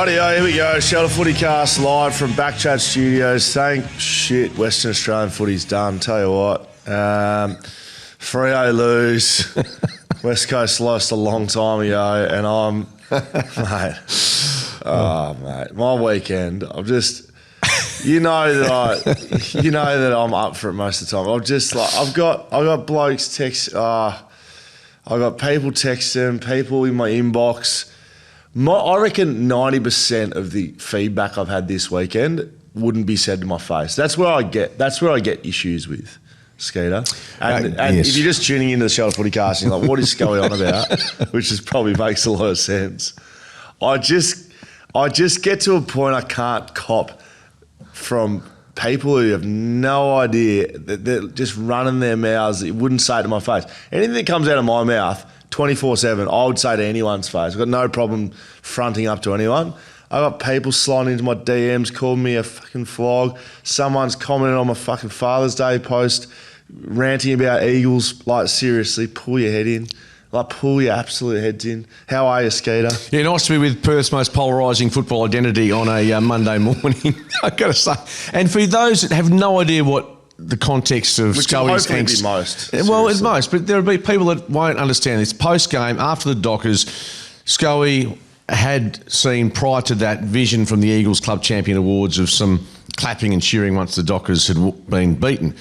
Rightio, here we go. FootyCast live from BackChat Studios. Thank shit, Western Australian footy's done. Tell you what, Freo lose. West Coast lost a long time ago, and I'm, mate, my weekend. I'm just, you know that I'm up for it most of the time. I'm just like, I've got blokes text. I've got people texting, people in my inbox. I reckon 90% of the feedback I've had this weekend wouldn't be said to my face. That's where I get issues with, Skeeter. And yes. If you're just tuning into the show of FootyCast and you're like, what is going on about? Which probably makes a lot of sense. I just get to a point I can't cop from people who have no idea, that they're just running their mouths that you wouldn't say to my face. Anything that comes out of my mouth 24/7, I would say to anyone's face. I've got no problem fronting up to anyone. I got people sliding into my DMs, calling me a fucking flog. Someone's commented on my fucking Father's Day post, ranting about Eagles. Like, seriously, pull your head in. Like, pull your absolute heads in. How are you, Skeeter? Yeah, nice to be with Perth's most polarising football identity on a Monday morning, I've got to say. And for those that have no idea what the context of Scully's angst. Most. Well, it's most, but there'll be people that won't understand this. Post-game, after the Dockers, Scully had seen prior to that vision from the Eagles Club Champion Awards of some clapping and cheering once the Dockers had been beaten.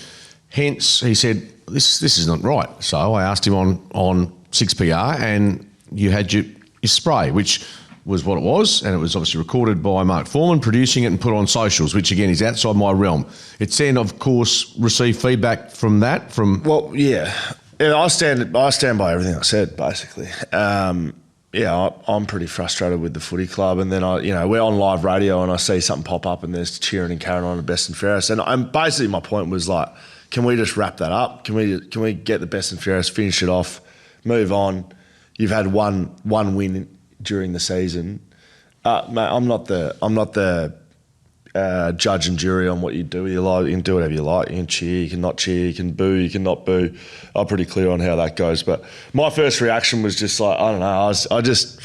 Hence, he said, this is not right. So I asked him on 6PR, and you had your spray, which was what it was, and it was obviously recorded by Mark Foreman, producing it and put on socials, which again is outside my realm. It's then, of course, received feedback from that. Well, yeah, I stand by everything I said, basically. I'm pretty frustrated with the footy club, and then we're on live radio, and I see something pop up, and there's cheering and carrying on at best and fairest, and basically my point was like, can we just wrap that up? Can we get the best and fairest, finish it off, move on? You've had one win during the season, mate. I'm not the judge and jury on what you do with your life. You can do whatever you like. You can cheer, you can not cheer, you can boo, you can not boo. I'm pretty clear on how that goes. But my first reaction was just like, I don't know. I just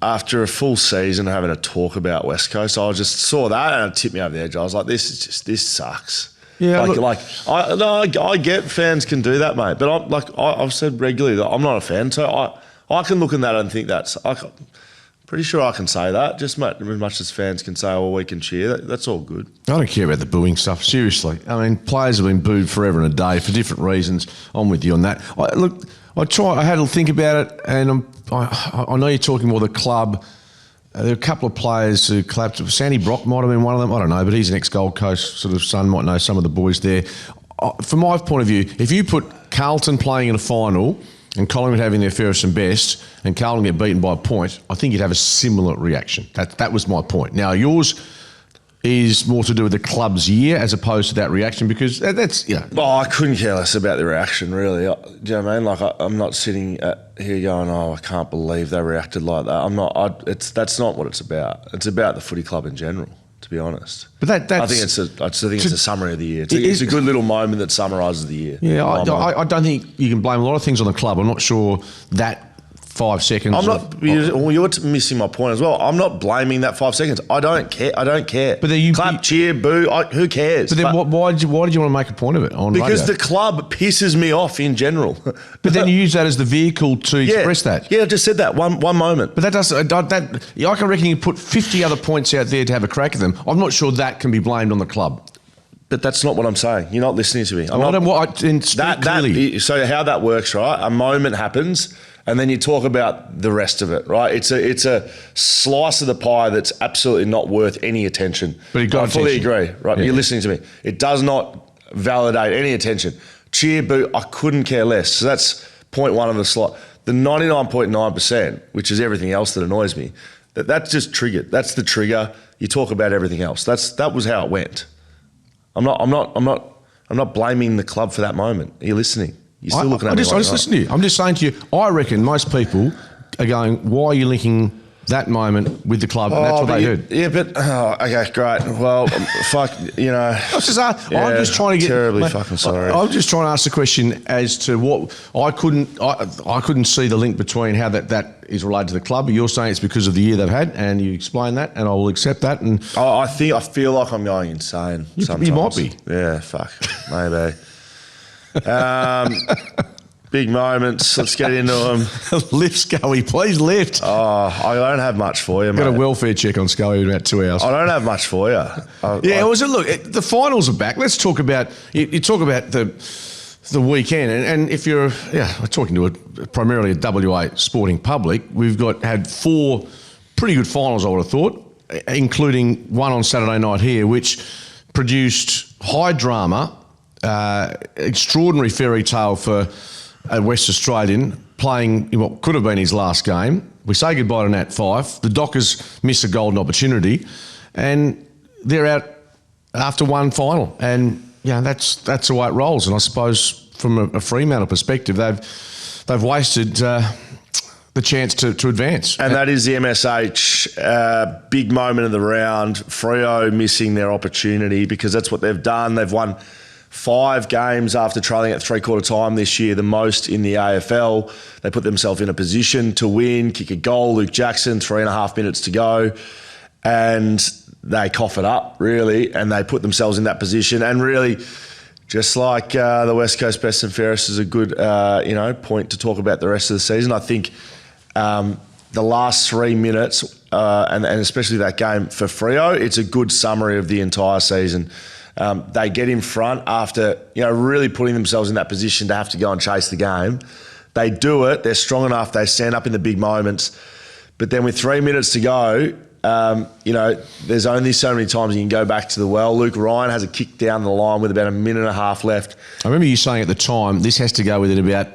after a full season having a talk about West Coast, I just saw that and it tipped me over the edge. I was like, this sucks. Yeah, I get fans can do that, mate. But I've said regularly that I'm not a fan, so I can look at that and think I'm pretty sure I can say that, just as much as fans can say, we can cheer. That's all good. I don't care about the booing stuff, seriously. I mean, players have been booed forever and a day for different reasons. I'm with you on that. I had to think about it, and I know you're talking more the club. There are a couple of players who clapped. Sandy Brock might have been one of them. I don't know, but he's an ex-Gold Coast sort of son, might know some of the boys there. From my point of view, if you put Carlton playing in a final and Collingwood having their fairest and best, and Carlton get beaten by a point, I think you'd have a similar reaction. That was my point. Now, yours is more to do with the club's year as opposed to that reaction, because that's, I couldn't care less about the reaction, really. Do you know what I mean? Like, I'm not sitting here going, I can't believe they reacted like that. That's not what it's about. It's about the footy club in general, to be honest. But I think it's a summary of the year. It's a good little moment that summarises the year. Yeah, I don't think you can blame a lot of things on the club. I'm not sure that 5 seconds. You're missing my point as well. I'm not blaming that 5 seconds. I don't care. But then clap, cheer, boo. Who cares? But then why did you want to make a point of it on radio? Because the club pisses me off in general. But then you use that as the vehicle to express that. Yeah, I just said that one moment. But I can reckon you put 50 other points out there to have a crack at them. I'm not sure that can be blamed on the club. But that's not what I'm saying. You're not listening to me. So how that works, right? A moment happens, and then you talk about the rest of it, right? It's a slice of the pie that's absolutely not worth any attention. But I fully agree, right? Yeah. You're listening to me. It does not validate any attention. Cheer, boo, I couldn't care less. So that's point one of the slot. The 99.9%, which is everything else that annoys me, that's just triggered. That's the trigger. You talk about everything else. That was how it went. I'm not blaming the club for that moment. Are you listening? You're still looking at me. I just listen to you. I'm just saying to you, I reckon most people are going, why are you linking that moment with the club, and that's what they heard. Yeah, but okay, great. Well, fuck, you know. I'm just trying to get terribly fucking sorry. I'm just trying to ask the question as to what I couldn't see the link between how that is related to the club. But you're saying it's because of the year they've had, and you explain that, and I will accept that. And I feel like I'm going insane. Sometimes you might be. Yeah, fuck, maybe. Big moments. Let's get into them. Lift, Scully. Please lift. I don't have much for you, mate. Got a welfare check on Scully in about 2 hours. I don't have much for you. The finals are back. Let's talk about you talk about the weekend, and if you're talking to primarily a WA sporting public, we've had 4 pretty good finals, I would have thought, including one on Saturday night here, which produced high drama, extraordinary fairy tale for a West Australian playing in what could have been his last game. We say goodbye to Nat Fyfe. The Dockers miss a golden opportunity, and they're out after one final. And that's the way it rolls. And I suppose from a Fremantle perspective, they've wasted the chance to advance. And that is the MSH big moment of the round. Freo missing their opportunity because that's what they've done. They've won 5 games after trailing at three-quarter time this year, the most in the AFL. They put themselves in a position to win, kick a goal, Luke Jackson, 3.5 minutes to go, and they cough it up, really, and they put themselves in that position. And really, just like the West Coast Best and Fairest is a good point to talk about the rest of the season. I think the last 3 minutes, and especially that game for Freo, it's a good summary of the entire season. They get in front after really putting themselves in that position to have to go and chase the game. They do it. They're strong enough. They stand up in the big moments. But then with 3 minutes to go, there's only so many times you can go back to the well. Luke Ryan has a kick down the line with about a minute and a half left. I remember you saying at the time, this has to go within about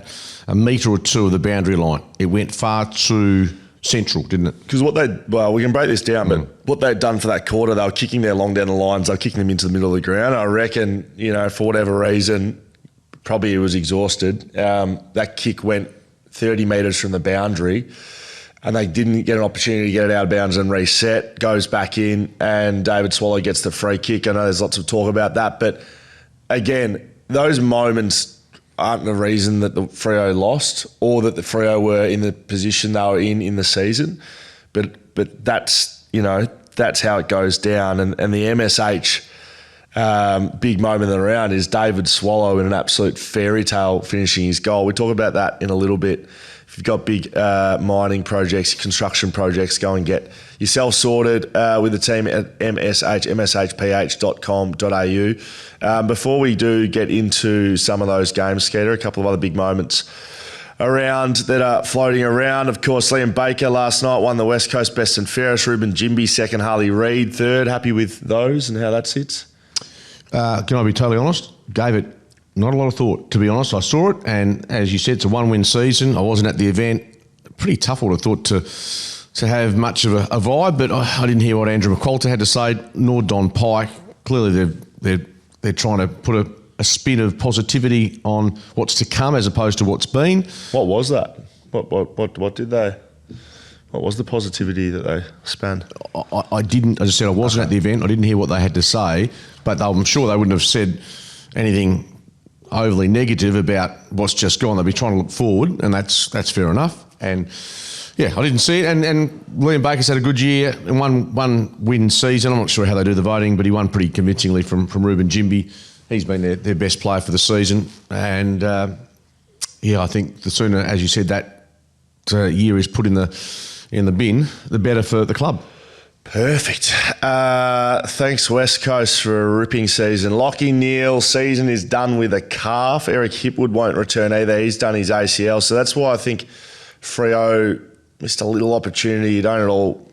a metre or 2 of the boundary line. It went far too central, didn't it? Because we can break this down, but what they'd done for that quarter, they were kicking their long down the lines, they were kicking them into the middle of the ground. I reckon, for whatever reason, probably he was exhausted. That kick went 30 metres from the boundary, and they didn't get an opportunity to get it out of bounds and reset. Goes back in, and David Swallow gets the free kick. I know there's lots of talk about that, but again, those moments aren't the reason that the Freo lost or that the Freo were in the position they were in the season. But that's how it goes down. And the MSH big moment of the round is David Swallow in an absolute fairy tale finishing his goal. We talk about that in a little bit. If you've got big mining projects, construction projects, go and get yourself sorted with the team at mshph.com.au. Before we do get into some of those games, Skeeter, a couple of other big moments around that are floating around. Of course, Liam Baker last night won the West Coast Best and Fairest. Ruben Jimby second, Harley Reid third. Happy with those and how that sits? Can I be totally honest? Gave it not a lot of thought, to be honest. I saw it, and as you said, it's a one-win season. I wasn't at the event. Pretty tough, I would have thought, to have much of a vibe, but I didn't hear what Andrew McQualter had to say, nor Don Pike. Clearly, they're trying to put a spin of positivity on what's to come as opposed to what's been. What was that? What did they? What was the positivity that they spanned? I didn't. As I said, I wasn't at the event. I didn't hear what they had to say, but I'm sure they wouldn't have said anything overly negative about what's just gone. They'll be trying to look forward, and that's fair enough. And yeah, I didn't see it. And Liam Baker's had a good year and one win season. I'm not sure how they do the voting, but he won pretty convincingly from Ruben Jimby. He's been their best player for the season. And I think the sooner, as you said, that year is put in the bin, the better for the club. Perfect. Thanks, West Coast, for a ripping season. Lockie Neal, season is done with a calf. Eric Hipwood won't return either. He's done his ACL. So that's why I think Freo missed a little opportunity. You don't at all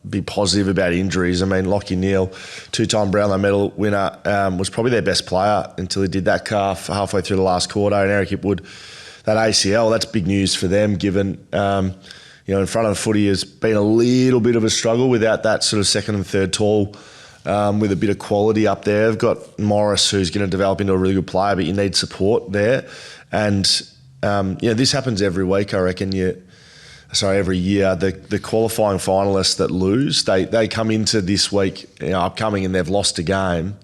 be positive about injuries. I mean, Lockie Neal, 2-time Brownlow medal winner, was probably their best player until he did that calf halfway through the last quarter. And Eric Hipwood, that ACL, that's big news for them given... in front of the footy has been a little bit of a struggle without that sort of second and third tall with a bit of quality up there. They've got Morris, who's going to develop into a really good player, but you need support there. And, this happens every week, I reckon. every year, the qualifying finalists that lose, they come into this week, upcoming, and they've lost a game.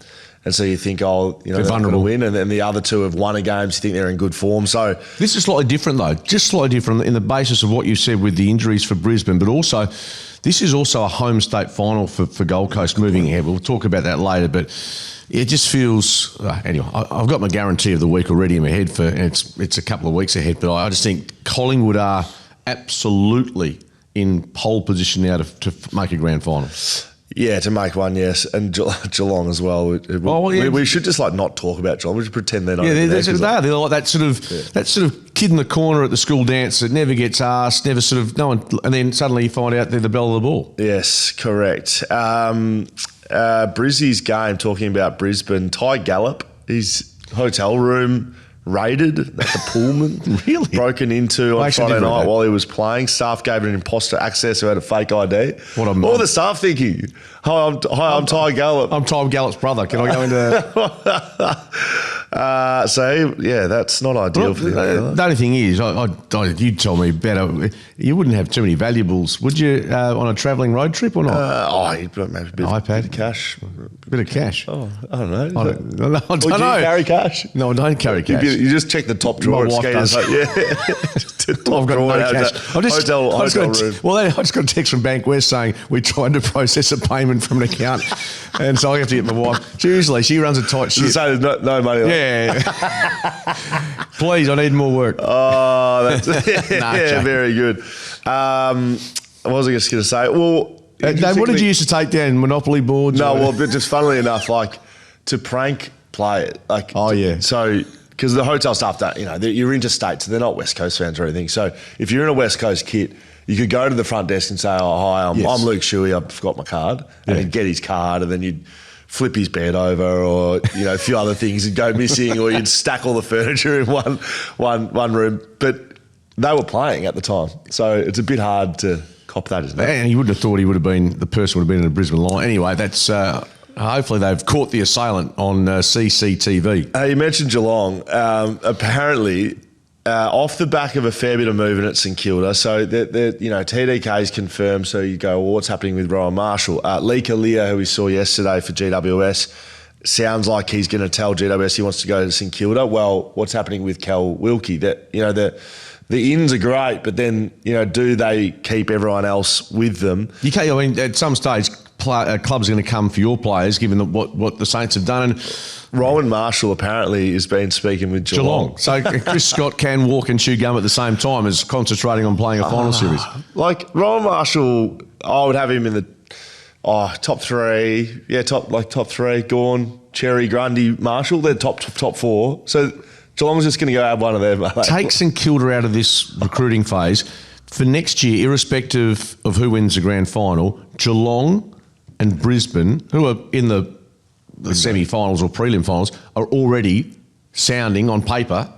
And so you think, they're going to win, and then the other two have won a game, so you think they're in good form. So this is slightly different, though, just slightly different in the basis of what you said with the injuries for Brisbane, but also this is also a home state final for Gold Coast moving ahead. We'll talk about that later, but it just feels... anyway, I've got my guarantee of the week already in my head, it's a couple of weeks ahead, but I just think Collingwood are absolutely in pole position now to make a grand final. Yeah, to make one, yes, and Geelong as well. We should just not talk about Geelong. We should pretend they're not. Yeah, they're like that sort of kid in the corner at the school dance that never gets asked, never sort of no one, and then suddenly you find out they're the belle of the ball. Yes, correct. Brizzy's game, talking about Brisbane, Ty Gallop, his hotel room raided at the Pullman. Really? Broken into on Friday night while he was playing. Staff gave an imposter access who had a fake ID. What were the staff thinking? Hi, I'm Ty Gallop. I'm Ty Gallop's brother. Can I go into... that's not ideal for the only thing is, you told me better, you wouldn't have too many valuables, would you, on a travelling road trip or not? Maybe a bit of cash. Bit of cash? Oh, I don't know. I don't know. Would you carry cash? No, I don't carry cash. You just check the top drawer. My wife does. I've got no cash. I just got a text from Bank West saying we tried to process a payment from an account, and so I have to get my wife. Seriously, she runs a tight ship. So there's no money. Yeah. Please, I need more work. Oh, that's very good. What was I just going to say? Well, what did you used to take down? Monopoly boards? No, but just funnily enough, to prank play it. So, because the hotel staff don't, you're interstate, so they're not West Coast fans or anything. So, if you're in a West Coast kit, you could go to the front desk and say, "Oh, hi, I'm Luke Shuey. I forgot my card," and then get his card, and then you'd flip his bed over, or a few other things would go missing, or you'd stack all the furniture in one room. But they were playing at the time, so it's a bit hard to cop that, isn't it? And you wouldn't have thought the person would have been in a Brisbane line. Anyway, that's hopefully they've caught the assailant on CCTV. You mentioned Geelong. Apparently, off the back of a fair bit of movement at St Kilda, so TDK's confirmed. So you go, well, what's happening with Rowan Marshall? Lee Kalia, who we saw yesterday for GWS, sounds like he's going to tell GWS he wants to go to St Kilda. Well, what's happening with Cal Wilkie? The ins are great, but then, do they keep everyone else with them? You can't. I mean, at some stage, clubs are going to come for your players, given what the Saints have done. And Rowan Marshall apparently has been speaking with Geelong. So Chris Scott can walk and chew gum at the same time as concentrating on playing a final series. Rowan Marshall, I would have him in the top three. Yeah, top three. Gawn, Cherry, Grundy, Marshall. They're top four. So Geelong's just going to go have one of them. Take St Kilda out of this recruiting phase. For next year, irrespective of who wins the grand final, Geelong and Brisbane, who are in the semi-finals or prelim finals, are already sounding on paper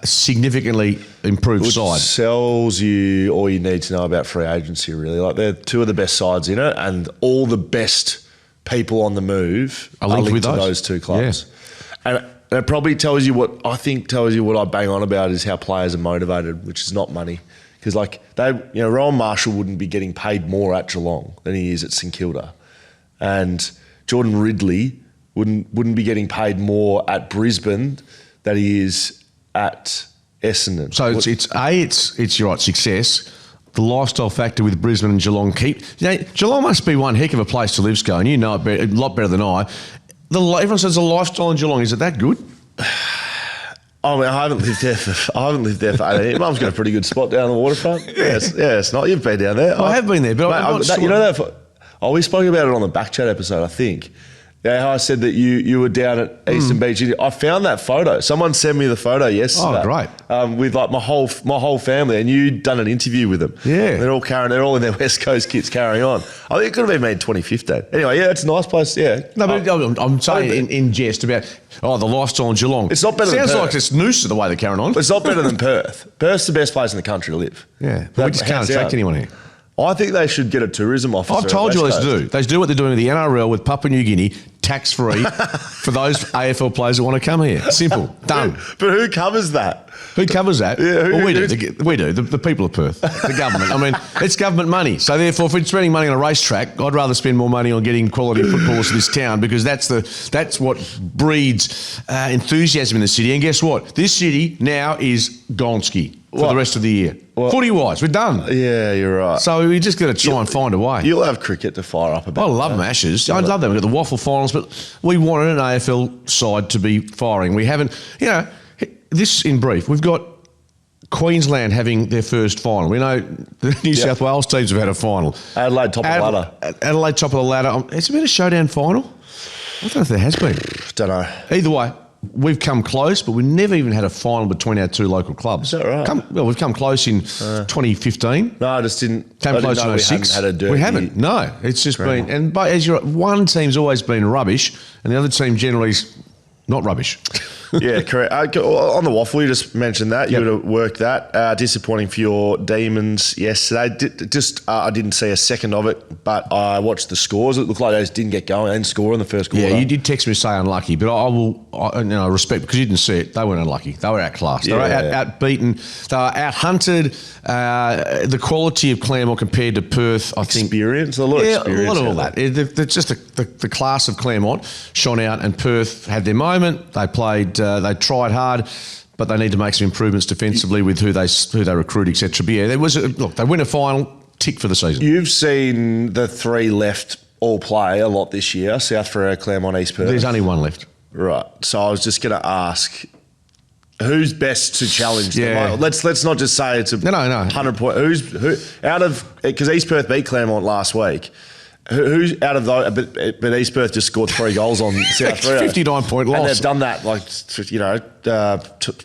significantly improved side. Which tells you all you need to know about free agency, really. They're two of the best sides in it, and all the best people on the move are linked to those two clubs. Yeah. And it probably tells you what I bang on about is how players are motivated, which is not money. Because Rowan Marshall wouldn't be getting paid more at Geelong than he is at St Kilda, and Jordan Ridley wouldn't be getting paid more at Brisbane than he is at Essendon. So it's your right success. The lifestyle factor with Brisbane and Geelong Geelong must be one heck of a place to live, Sco, and you know it a lot better than I. Everyone says the lifestyle in Geelong, is it that good? I mean, I haven't lived there for 18 years. Mum's got a pretty good spot down the waterfront. It's not. You've been down there. I have been there, but I'm not sure. We spoke about it on the BackChat episode, I think. Yeah, how I said that you were down at Eastern Beach. I found that photo. Someone sent me the photo yesterday. Oh, great! With my whole family, and you'd done an interview with them. Yeah, they're all in their West Coast kits carrying on. I think it could have been made in 2015. Anyway, it's a nice place. Yeah. No, but I'm saying in jest about the lifestyle in Geelong. It's not better. Sounds like it's Noosa the way they're carrying on. It's not better than Perth. Perth's the best place in the country to live. Yeah, but we just can't attract anyone here. I think they should get a tourism officer. I've told you West what they Coast. do. They do what they're doing with the NRL with Papua New Guinea, tax-free for those AFL players that want to come here. Simple. Done. But who covers that? Who covers that? Yeah, well, we do. We do. The people of Perth, the government. I mean, it's government money. So therefore, if we're spending money on a racetrack, I'd rather spend more money on getting quality footballers to this town because that's what breeds enthusiasm in the city. And guess what? This city now is Gonski for the rest of the year. Footy-wise, we're done. Yeah, you're right. So we just got to try and find a way. You'll have cricket to fire up about. I love Ashes. I love them. We've got the waffle finals, but we wanted an AFL side to be firing. We haven't, this in brief, we've got Queensland having their first final. We know the New South Wales teams have had a final. Adelaide top of the ladder. Adelaide top of the ladder. It's been a showdown final. I don't know if there has been. Don't know. Either way, we've come close, but we've never even had a final between our two local clubs. Is that right? We've come close in 2015. No, I just didn't. Came close in 06. We haven't. No, it's just been. And as one team's always been rubbish, and the other team generally is not rubbish. Yeah, correct. On the waffle, you just mentioned that. You would have worked that. Disappointing for your Demons yesterday. I didn't see a second of it, but I watched the scores. It looked like they just didn't get going. They didn't score in the first quarter. Yeah, you did text me to say unlucky, but I respect, because you didn't see it. They weren't unlucky. They were outclassed. They were outbeaten. They were out-hunted. The quality of Claremont compared to Perth, I think. Experience? A lot of experience. A lot of all that. It's just the class of Claremont shone out, and Perth had their moment. They played. They tried hard, but they need to make some improvements defensively with who they recruit, etc. But yeah, they win a final, tick for the season. You've seen the three left all play a lot this year: South Freo, Claremont, East Perth. There's only one left. Right. So I was just going to ask, who's best to challenge them? Let's not just say it's a 100 point. Who out of, because East Perth beat Claremont last week. Who's out of those? But East Perth just scored 3 goals on South Freo. 59-point loss. And they've done that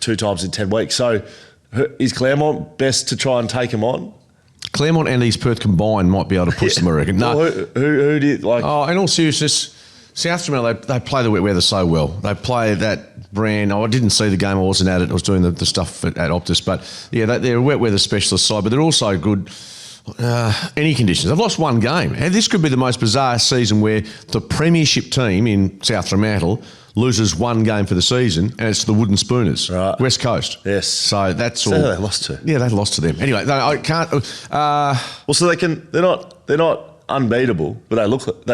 2 times in 10 weeks. So is Claremont best to try and take them on? Claremont and East Perth combined might be able to push them, I reckon. No. Well, who do you like? Oh, in all seriousness, South Fremantle, they play the wet weather so well. They play that brand. I didn't see the game. I wasn't at it. I was doing the stuff at Optus. But yeah, they're a wet weather specialist side, but they're also good. Any conditions. They've lost one game. And this could be the most bizarre season where the premiership team in South Fremantle loses one game for the season, and it's the Wooden Spooners, right. West Coast. Yes. So that's all. Who they lost to? Yeah, they lost to them. Anyway, I can't. Well, so they can. They're not unbeatable, but they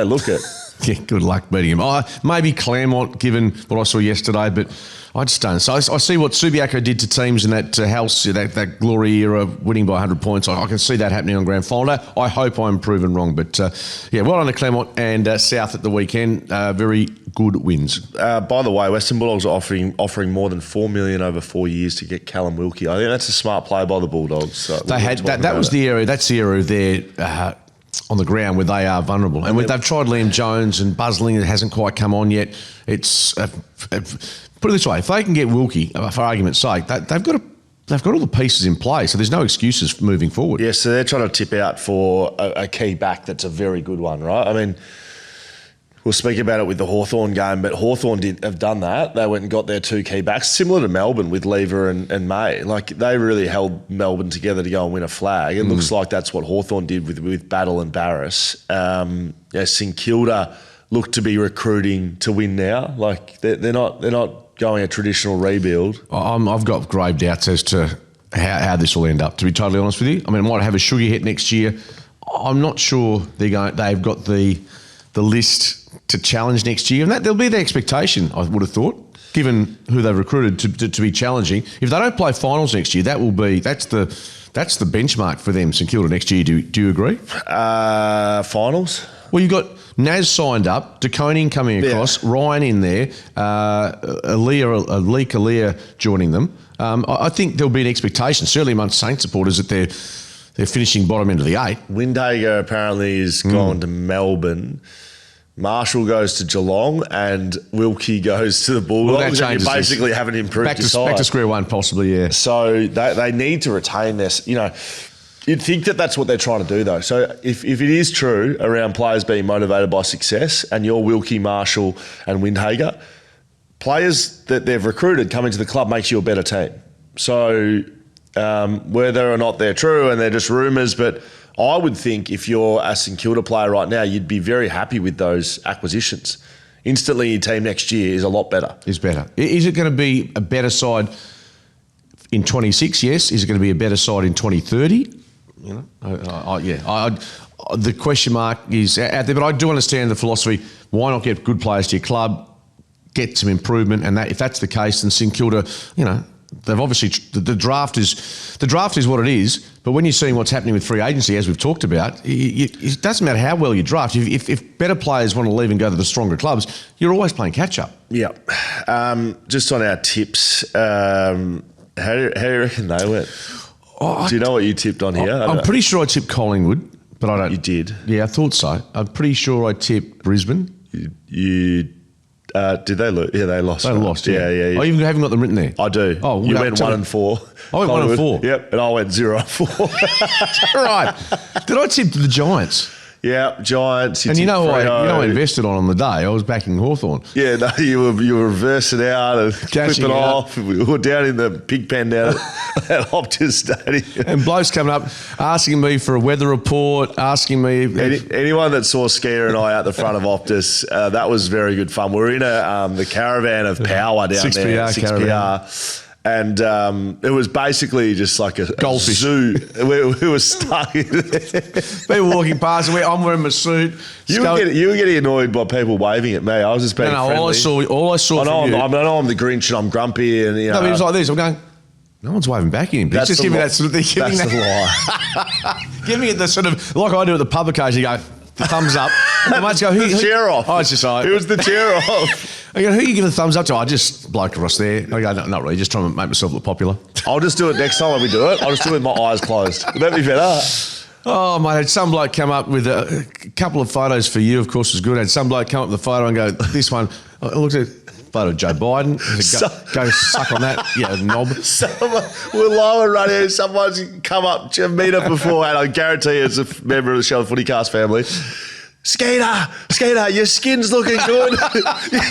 look it. Yeah, good luck beating him. Maybe Claremont, given what I saw yesterday, but I just don't. So I see what Subiaco did to teams in that house, that glory era, winning by 100 points. I can see that happening on grand final day. I hope I'm proven wrong. But, well done to Claremont and South at the weekend. Very good wins. By the way, Western Bulldogs are offering more than $4 million over 4 years to get Callum Wilkie. I think that's a smart play by the Bulldogs. So they had that was the area. That's the area there. On the ground where they are vulnerable. And they've tried Liam Jones and Busselton. It hasn't quite come on yet. It's put it this way, if they can get Wilkie, for argument's sake, they've got all the pieces in place, so there's no excuses moving forward. Yeah, so they're trying to tip out for a key back that's a very good one, right? I mean, we'll speak about it with the Hawthorn game, but Hawthorn have done that. They went and got their 2 key backs, similar to Melbourne with Lever and May. Like, they really held Melbourne together to go and win a flag. It looks like that's what Hawthorn did with Battle and Barras. St Kilda look to be recruiting to win now. Like, they're not going a traditional rebuild. I've got grave doubts as to how this will end up, to be totally honest with you. I mean, it might have a sugar hit next year. I'm not sure they've got the list to challenge next year, and that'll be the expectation, I would have thought, given who they've recruited to be challenging. If they don't play finals next year, that's the benchmark for them, St Kilda, next year. Do you agree? Finals? Well, you've got Naz signed up, DeConing coming across, Ryan in there, Aaliyah joining them. I think there'll be an expectation, certainly amongst Saints supporters, that they're finishing bottom end of the 8. Windhager apparently is gone to Melbourne. Marshall goes to Geelong and Wilkie goes to the Bulldogs. Well, and you basically haven't improved your side. Back to square one, possibly, yeah. So they need to retain this. You'd think that that's what they're trying to do, though. So if it is true around players being motivated by success, and you're Wilkie, Marshall and Windhager, players that they've recruited coming to the club makes you a better team. So whether or not they're true and they're just rumours, but I would think if you're a St Kilda player right now, you'd be very happy with those acquisitions. Instantly, your team next year is a lot better. Is better. Is it going to be a better side in 26? Yes. Is it going to be a better side in 2030? You know, the question mark is out there, but I do understand the philosophy. Why not get good players to your club, get some improvement, and that if that's the case, then St Kilda, you know, they've obviously the draft is what it is. But when you're seeing what's happening with free agency, as we've talked about, it doesn't matter how well you draft. If better players want to leave and go to the stronger clubs, you're always playing catch up. Yeah. Just on our tips, how do you reckon they went? Do you know what you tipped on here? I'm pretty sure I tipped Collingwood, but I don't. You did? Yeah, I thought so. I'm pretty sure I tipped Brisbane. You did they lose? Yeah, they lost. They lost. Yeah. Yeah. I even haven't got them written there. I do. Oh, you went 1-4. I went 1-4. Yep, and I went 0-4. Right. Did I tip the Giants? Yeah, Giants. And you know what I invested on the day? I was backing Hawthorn. Yeah, no, you were reversing out and Cashing flipping out. off. We were down in the pig pen down at Optus Stadium. And blokes coming up asking me for a weather report, asking me... Anyone that saw Skeeter and I out the front of Optus, that was very good fun. We're in the caravan of power down 6PR there. 6PR. caravan. And it was basically just like a Goldfish. zoo. We were stuck in People walking past, and I'm wearing my suit. You were getting annoyed by people waving at me. I was just being friendly. All I saw from you... I know I'm the Grinch and I'm grumpy. And, you know, No, but it was like this. I'm going... No one's waving back at him. That's Just give me that sort of thing. That's the lie. Give me the sort of... Like I do at the pub occasionally, you go... The thumbs up. And the mates go, The chair off. Oh, it's just like... It was the chair off. I go, who you give the thumbs up to? I just bloke across there. I go, no, not really, just trying to make myself look popular. I'll just do it next time when we do it. I'll just do it with my eyes closed. Would that be better? Oh, mate, had some bloke come up with a couple of photos for you, of course, was good. Had some bloke come up with the photo and go, this one, I looked at photo of Joe Biden. Go suck on that, yeah, knob. We're low and running. Someone's come up a metre before, and I guarantee it's a member of the Show FootyCast family. Skater, your skin's looking good.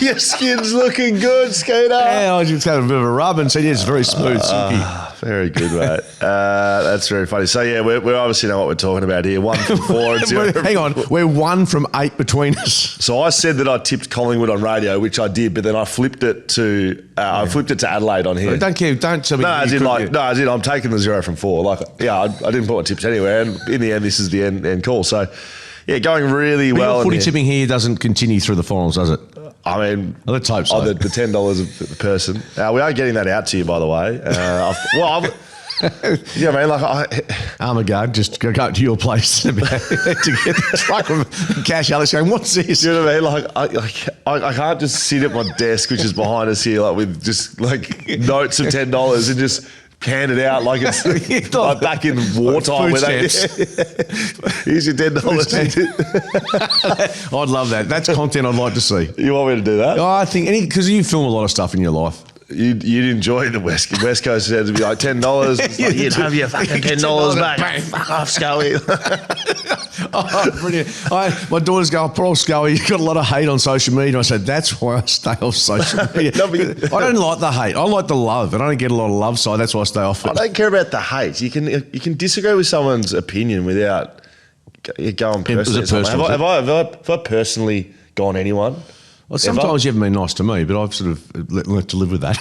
Your skin's looking good, Skater. Yeah, I just had a bit of a rub and said, yeah, it's very smooth, silky. Very good, mate. That's very funny. So, yeah, we obviously know what we're talking about here. 1 from 4 and 0. Hang on, we're 1 from 8 between us. So I said that I tipped Collingwood on radio, which I did, but then I flipped it to Adelaide on here. Don't tell me. No, as in I'm taking the 0 from 4. Like, yeah, I didn't put my tips anywhere, and in the end, this is the end call. So, yeah, going really well. Your footy tipping here doesn't continue through the finals, does it? I mean, let's hope so. The $10 a person. We are getting that out to you, by the way. You know what I mean? Like, Armaguard, just go to your place to get the truck with cash. Alex going, what's this? You know what I mean? Like, I can't just sit at my desk, which is behind us here, like with just like notes of $10 and just hand it out like it's like back in wartime. Food where here's your $10. I'd love that. That's content I'd like to see. You want me to do that? Oh, I think because you film a lot of stuff in your life. You'd enjoy the West Coast. Had to be like $10. It's like, you'd have your fucking $10 back. Fuck off, Scully. Oh, brilliant. My daughters go, oh, poor old Scully, you've got a lot of hate on social media. I said, that's why I stay off social media. I don't like the hate. I like the love. And I don't get a lot of love, so that's why I stay off it. I don't care about the hate. You can disagree with someone's opinion without going personally. Have I personally gone anyone? Well, sometimes you haven't been nice to me, but I've sort of learnt to live with that.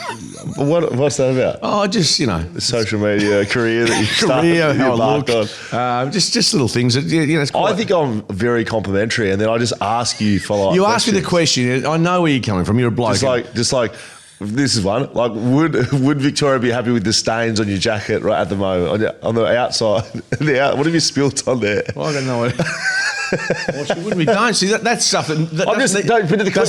What's that about? Oh, just, the social media career that you started. How I look. Just little things. That, it's I think I'm very complimentary, and then I just ask you follow-up You questions. ask me the question. I know where you're coming from. You're a bloke. Just like this is one. Like, would Victoria be happy with the stains on your jacket right at the moment on the outside? What have you spilt on there? Well, I don't know. Well, she wouldn't be. Don't see that's stuff that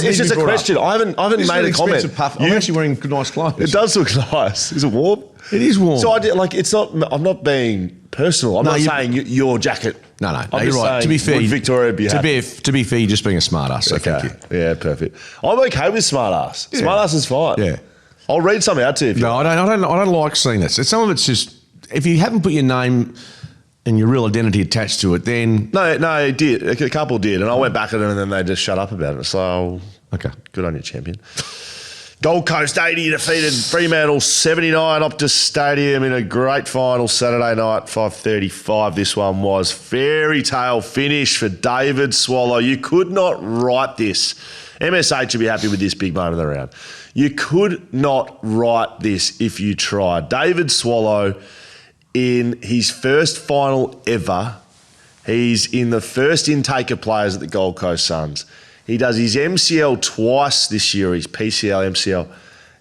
it's just a question. I haven't made a comment. I'm actually wearing nice clothes. It does look nice. Is it warm? It is warm. So it's not. I'm not being personal. I'm not saying your jacket. No, you're right. To be fair, would Victoria be happy? To be fair, you're just being a smart ass. So okay. Thank you. Yeah, perfect. I'm okay with smart ass. Yeah. Smart ass is fine. Yeah. I'll read something out to you. I don't like seeing this. Some of it's just if you haven't put your name and your real identity attached to it, then... No, it did. A couple did, and I went back at them, and then they just shut up about it. So, okay, good on you, champion. Gold Coast 80 defeated Fremantle 79 Optus Stadium in a great final Saturday night, 5:35. This one was fairy tale finish for David Swallow. You could not write this. MSH should be happy with this big moment of the round. You could not write this if you tried. David Swallow, in his first final ever, he's in the first intake of players at the Gold Coast Suns. He does his MCL twice this year, his PCL, MCL.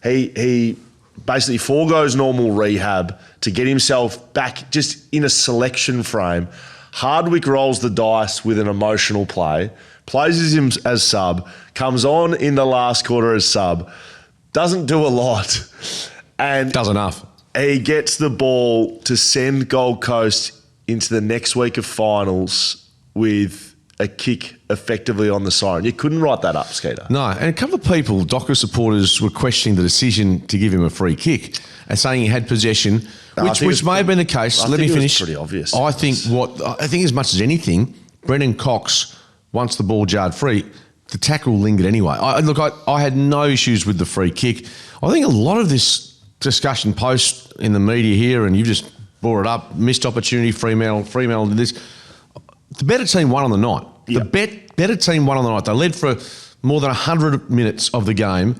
He basically foregoes normal rehab to get himself back just in a selection frame. Hardwick rolls the dice with an emotional play, plays him as sub, comes on in the last quarter as sub, doesn't do a lot. And does enough. He gets the ball to send Gold Coast into the next week of finals with a kick effectively on the siren. You couldn't write that up, Skeeter. No, and a couple of people, Docker supporters, were questioning the decision to give him a free kick and saying he had possession, which may have been the case. Let me finish. It was pretty obvious. I think as much as anything, Brendan Cox, once the ball jarred free, the tackle lingered anyway. I had no issues with the free kick. I think a lot of this discussion post in the media here, and you just brought it up, missed opportunity, Fremantle did this. The better team won on the night. Yep. The better team won on the night. They led for more than 100 minutes of the game.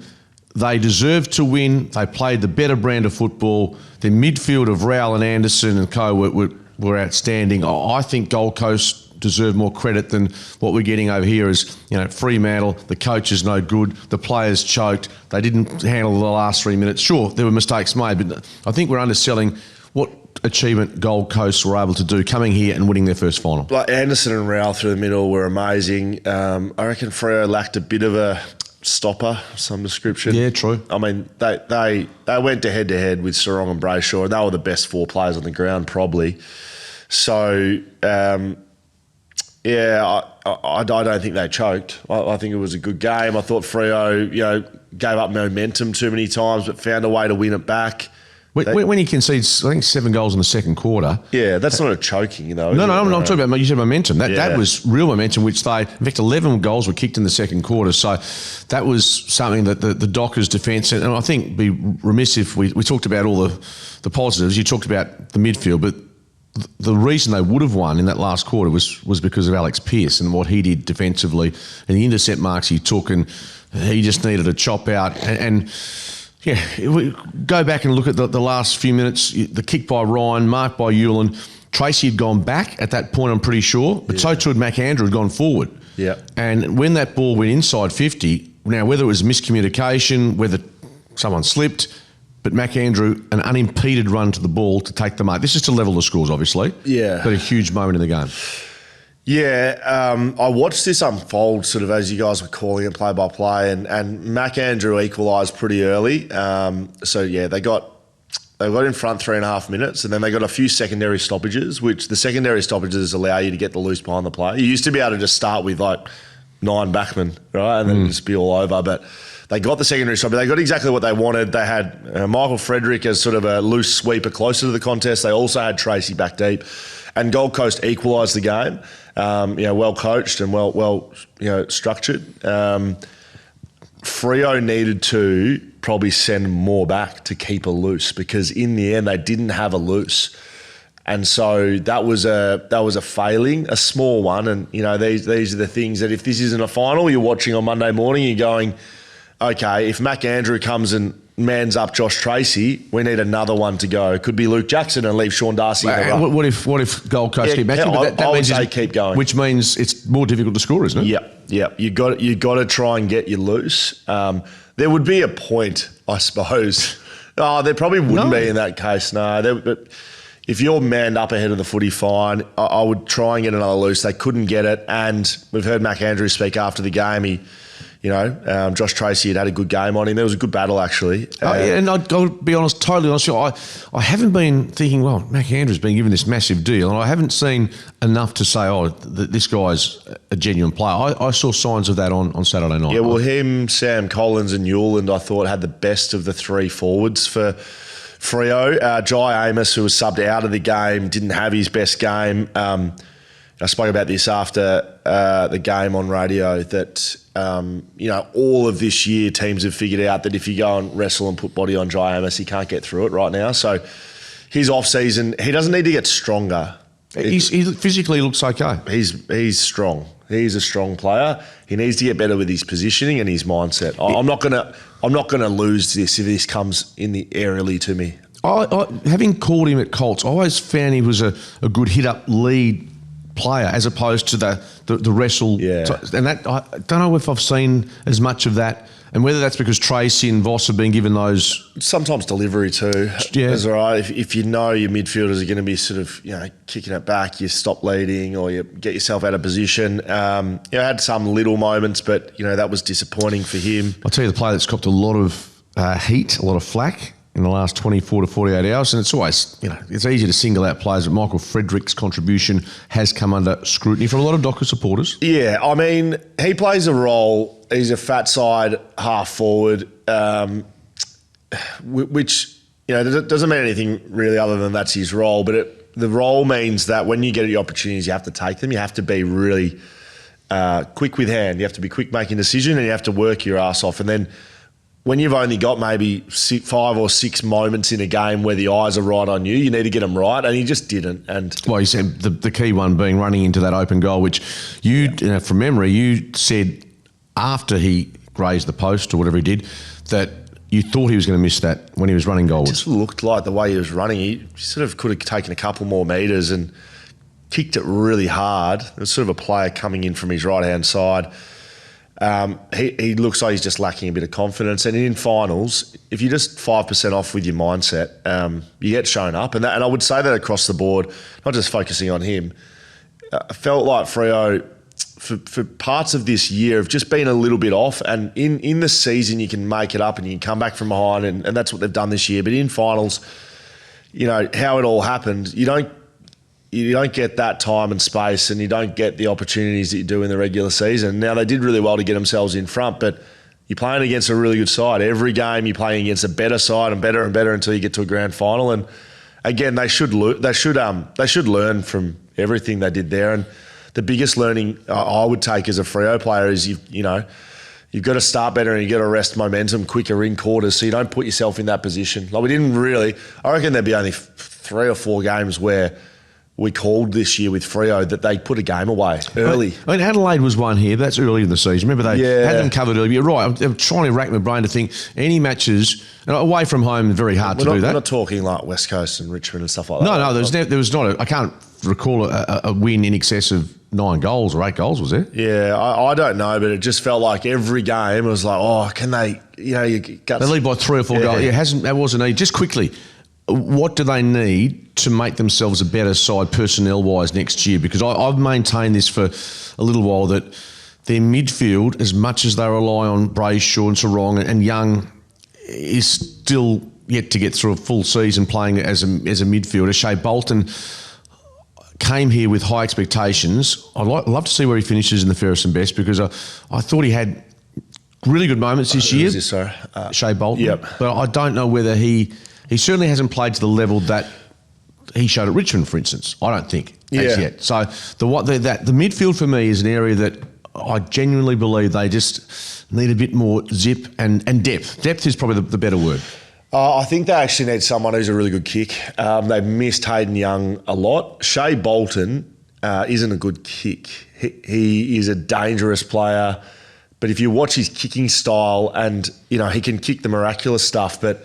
They deserved to win. They played the better brand of football. Their midfield of Rowell and Anderson and co were outstanding. I think Gold Coast deserve more credit than what we're getting over here as, Fremantle, the coach is no good, the players choked, they didn't handle the last 3 minutes. Sure, there were mistakes made, but I think we're underselling what achievement Gold Coast were able to do coming here and winning their first final. Like Anderson and Rowell through the middle were amazing. I reckon Freo lacked a bit of a stopper, some description. Yeah, true. I mean, they went to head with Sarong and Brayshaw, and they were the best four players on the ground probably. So, I don't think they choked. I think it was a good game. I thought Freo, gave up momentum too many times, but found a way to win it back. When he concedes, I think 7 goals in the second quarter. Yeah, that's not a choking, though. No, I'm talking about, you said momentum. That was real momentum, which in fact, 11 goals were kicked in the second quarter. So that was something that the Dockers' defence, and I think be remiss if we talked about all the positives. You talked about the midfield, but the reason they would have won in that last quarter was because of Alex Pearce and what he did defensively and the intercept marks he took, and he just needed a chop out. And yeah, if we go back and look at the last few minutes, the kick by Ryan, marked by Hewlin. Tracy had gone back at that point, I'm pretty sure, but so too had McAndrew had gone forward. Yeah. And when that ball went inside 50, now whether it was miscommunication, whether someone slipped, but McAndrew, an unimpeded run to the ball to take the mark. This is to level the scores, obviously. Yeah. But a huge moment in the game. Yeah, I watched this unfold sort of as you guys were calling it play by play, and McAndrew equalised pretty early. They got in front 3.5 minutes, and then they got a few secondary stoppages, which the secondary stoppages allow you to get the loose behind the play. You used to be able to just start with 9 backmen, right, and then just be all over, but they got the secondary stoppage. They got exactly what they wanted. They had Michael Frederick as sort of a loose sweeper closer to the contest. They also had Tracy back deep, and Gold Coast equalised the game. Well coached and well structured. Freo needed to probably send more back to keep a loose, because in the end they didn't have a loose, and so that was a failing, a small one. And these are the things that if this isn't a final, you're watching on Monday morning, you're going, okay, if McAndrew comes and mans up Josh Tracy, we need another one to go. It could be Luke Jackson and leave Sean Darcy in the run. What if Gold Coast keep matching? I would say keep going. Which means it's more difficult to score, isn't it? Yeah. You got to try and get you loose. There would be a point, I suppose. There probably wouldn't be in that case. No, but if you're manned up ahead of the footy, fine. I would try and get another loose. They couldn't get it, and we've heard McAndrew speak after the game. Josh Tracy had a good game on him. There was a good battle, actually. And I'll be honest, totally honest, I haven't been thinking, well, McAndrew's been given this massive deal, and I haven't seen enough to say, this guy's a genuine player. I saw signs of that on Saturday night. Yeah, well, him, Sam Collins and Newland, I thought, had the best of the three forwards for Freo. Jai Amos, who was subbed out of the game, didn't have his best game. I spoke about this after the game on radio that, all of this year teams have figured out that if you go and wrestle and put body on Jai Amos, he can't get through it right now. So his off-season, he doesn't need to get stronger. He physically looks okay. He's strong. He's a strong player. He needs to get better with his positioning and his mindset. I'm not gonna lose this if this comes in the aerially to me. I having called him at Colts, I always found he was a good hit-up lead player as opposed to the wrestle. Yeah. And that I don't know if I've seen as much of that, and whether that's because Tracy and Voss have been given those. Sometimes delivery too. Yeah. Is all right. If you know your midfielders are going to be sort of kicking it back, you stop leading or you get yourself out of position. Had some little moments, but that was disappointing for him. I'll tell you, the player that's copped a lot of heat, a lot of flack in the last 24 to 48 hours, and it's always, it's easy to single out players, but Michael Frederick's contribution has come under scrutiny from a lot of Docker supporters. Yeah, I mean, he plays a role. He's a fat side half forward, which doesn't mean anything really other than that's his role. But the role means that when you get the opportunities, you have to take them. You have to be really quick with hand. You have to be quick making decision, and you have to work your ass off. And then when you've only got maybe 5 or 6 moments in a game where the eyes are right on you, you need to get them right, and he just didn't. And well, you said the key one being running into that open goal, which from memory, you said after he grazed the post or whatever he did, that you thought he was going to miss that when he was running goalwards. It just looked like the way he was running, he sort of could have taken a couple more metres and kicked it really hard. It was sort of a player coming in from his right-hand side. He looks like he's just lacking a bit of confidence. And in finals, if you're just 5% off with your mindset, you get shown up. And I would say that across the board, not just focusing on him. I felt like Freo, for parts of this year, have just been a little bit off. And in the season, you can make it up and you can come back from behind. And that's what they've done this year. But in finals, how it all happened, you don't get that time and space, and you don't get the opportunities that you do in the regular season. Now, they did really well to get themselves in front, but you're playing against a really good side. Every game you're playing against a better side and better until you get to a grand final. And again, they should learn from everything they did there. And the biggest learning I would take as a Freo player is you've got to start better and you've got to arrest momentum quicker in quarters so you don't put yourself in that position. Like I reckon there'd be only 3 or 4 games where we called this year with Freo that they put a game away early. I mean, Adelaide was one here. That's early in the season. Remember, they had them covered early. You're right. I'm trying to rack my brain to think any matches, and away from home, very hard to do that. We're not talking like West Coast and Richmond and stuff like that. No, there was not. I can't recall a win in excess of 9 goals or 8 goals, was there? Yeah, I don't know, but it just felt like every game was like, can they, they lead by 3 or 4 goals. Yeah, that wasn't easy. Just quickly, what do they need to make themselves a better side personnel-wise next year? Because I've maintained this for a little while that their midfield, as much as they rely on Brayshaw and Sarong and Young, is still yet to get through a full season playing as a midfielder. Shea Bolton came here with high expectations. I'd love to see where he finishes in the fairest and best, because I thought he had really good moments this year. Shea Bolton. Yep. But I don't know whether he certainly hasn't played to the level that he showed at Richmond, for instance. I don't think as yet. So the midfield for me is an area that I genuinely believe they just need a bit more zip and depth. Depth is probably the better word. I think they actually need someone who's a really good kick. They've missed Hayden Young a lot. Shea Bolton isn't a good kick. He is a dangerous player, but if you watch his kicking style, and he can kick the miraculous stuff, but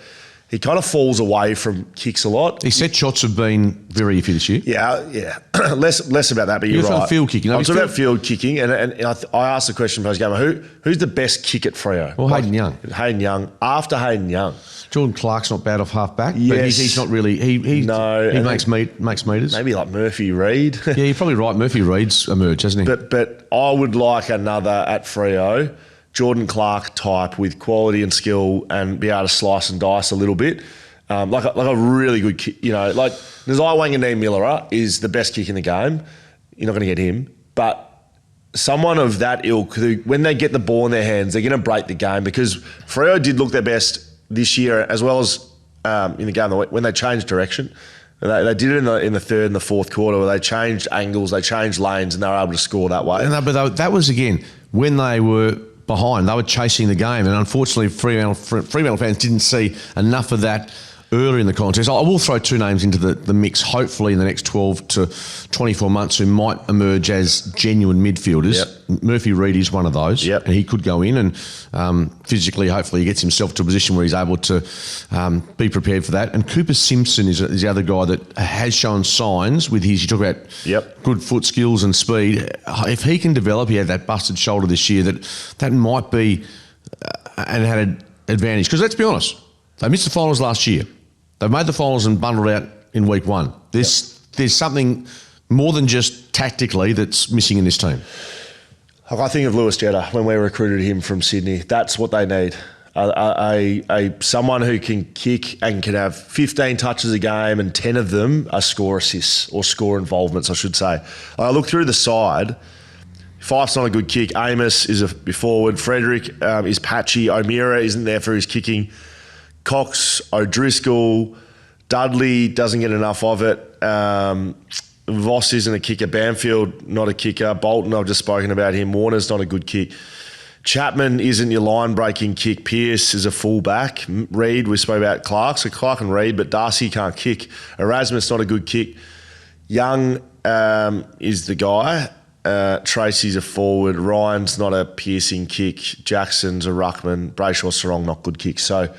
he kind of falls away from kicks a lot. His set shots have been very iffy this year. Yeah. less about that, but you're right. Field kicking. I'm talking about field kicking, and I asked the question post-game, who's the best kick at Freo? Well, Hayden Young. Hayden Young. After Hayden Young. Jordan Clark's not bad off half-back, yes. but he's not really... He makes metres. Maybe like Murphy Reid. Yeah, you're probably right. Murphy Reid's emerged, hasn't he? But I would like another at Freo, Jordan Clark type with quality and skill, and be able to slice and dice a little bit. Like a really good kick, like Nazai Wanganeen-Miller is the best kick in the game. You're not going to get him. But someone of that ilk, who, when they get the ball in their hands, they're going to break the game, because Freo did look their best this year, as well as in the game when they changed direction. They did it in the third and the fourth quarter where they changed angles, they changed lanes, and they were able to score that way. But that was, again, when they were behind. They were chasing the game, and unfortunately Fremantle fans didn't see enough of that earlier in the contest. I will throw two names into the mix, hopefully in the next 12 to 24 months, who might emerge as genuine midfielders. Yep. Murphy Reid is one of those, and he could go in and physically, hopefully he gets himself to a position where he's able to be prepared for that. And Cooper Simpson is the other guy that has shown signs with his, you talk about good foot skills and speed. If he can develop, he had that busted shoulder this year, that might be an advantage. Because let's be honest, they missed the finals last year. They've made the finals and bundled out in week one. There's something more than just tactically that's missing in this team. I think of Lewis Jetta when we recruited him from Sydney. That's what they need. Someone who can kick and can have 15 touches a game and 10 of them are score assists or score involvements, I should say. I look through the side. Fife's not a good kick. Amos is a forward. Frederick is patchy. O'Meara isn't there for his kicking. Cox, O'Driscoll, Dudley doesn't get enough of it. Voss isn't a kicker. Banfield, not a kicker. Bolton, I've just spoken about him. Warner's not a good kick. Chapman isn't your line-breaking kick. Pearce is a full-back. Reid, we spoke about Clark. So Clark and Reid, but Darcy can't kick. Erasmus, not a good kick. Young is the guy. Tracy's a forward. Ryan's not a piercing kick. Jackson's a ruckman. Brayshaw Sarong, not good kick. So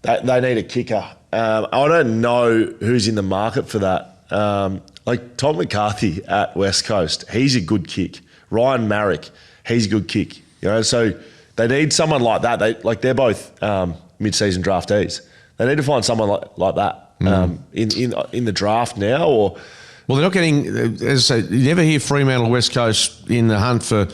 they need a kicker. I don't know who's in the market for that. Like Tom McCarthy at West Coast, he's a good kick. Ryan Marrick, he's a good kick. You know, so they need someone like that. They're both mid-season draftees. They need to find someone like that in the draft now. Or well, they're not getting. As I say, you never hear Fremantle West Coast in the hunt for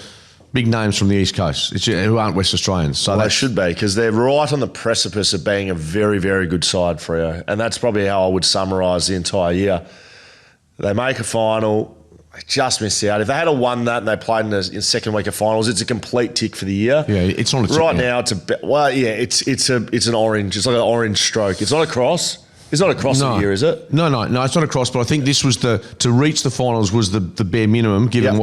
big names from the East Coast who aren't West Australians. So they should be, because they're right on the precipice of being a very, very good side, Freo. And that's probably how I would summarise the entire year. They make a final, they just miss out. If they had won that and they played in the second week of finals, it's a complete tick for the year. Yeah, it's not a tick. Right now, it's an orange. It's like an orange stroke. It's not a cross. It's not a cross of the year, is it? No, it's not a cross. But I think this was to reach the finals was the bare minimum, given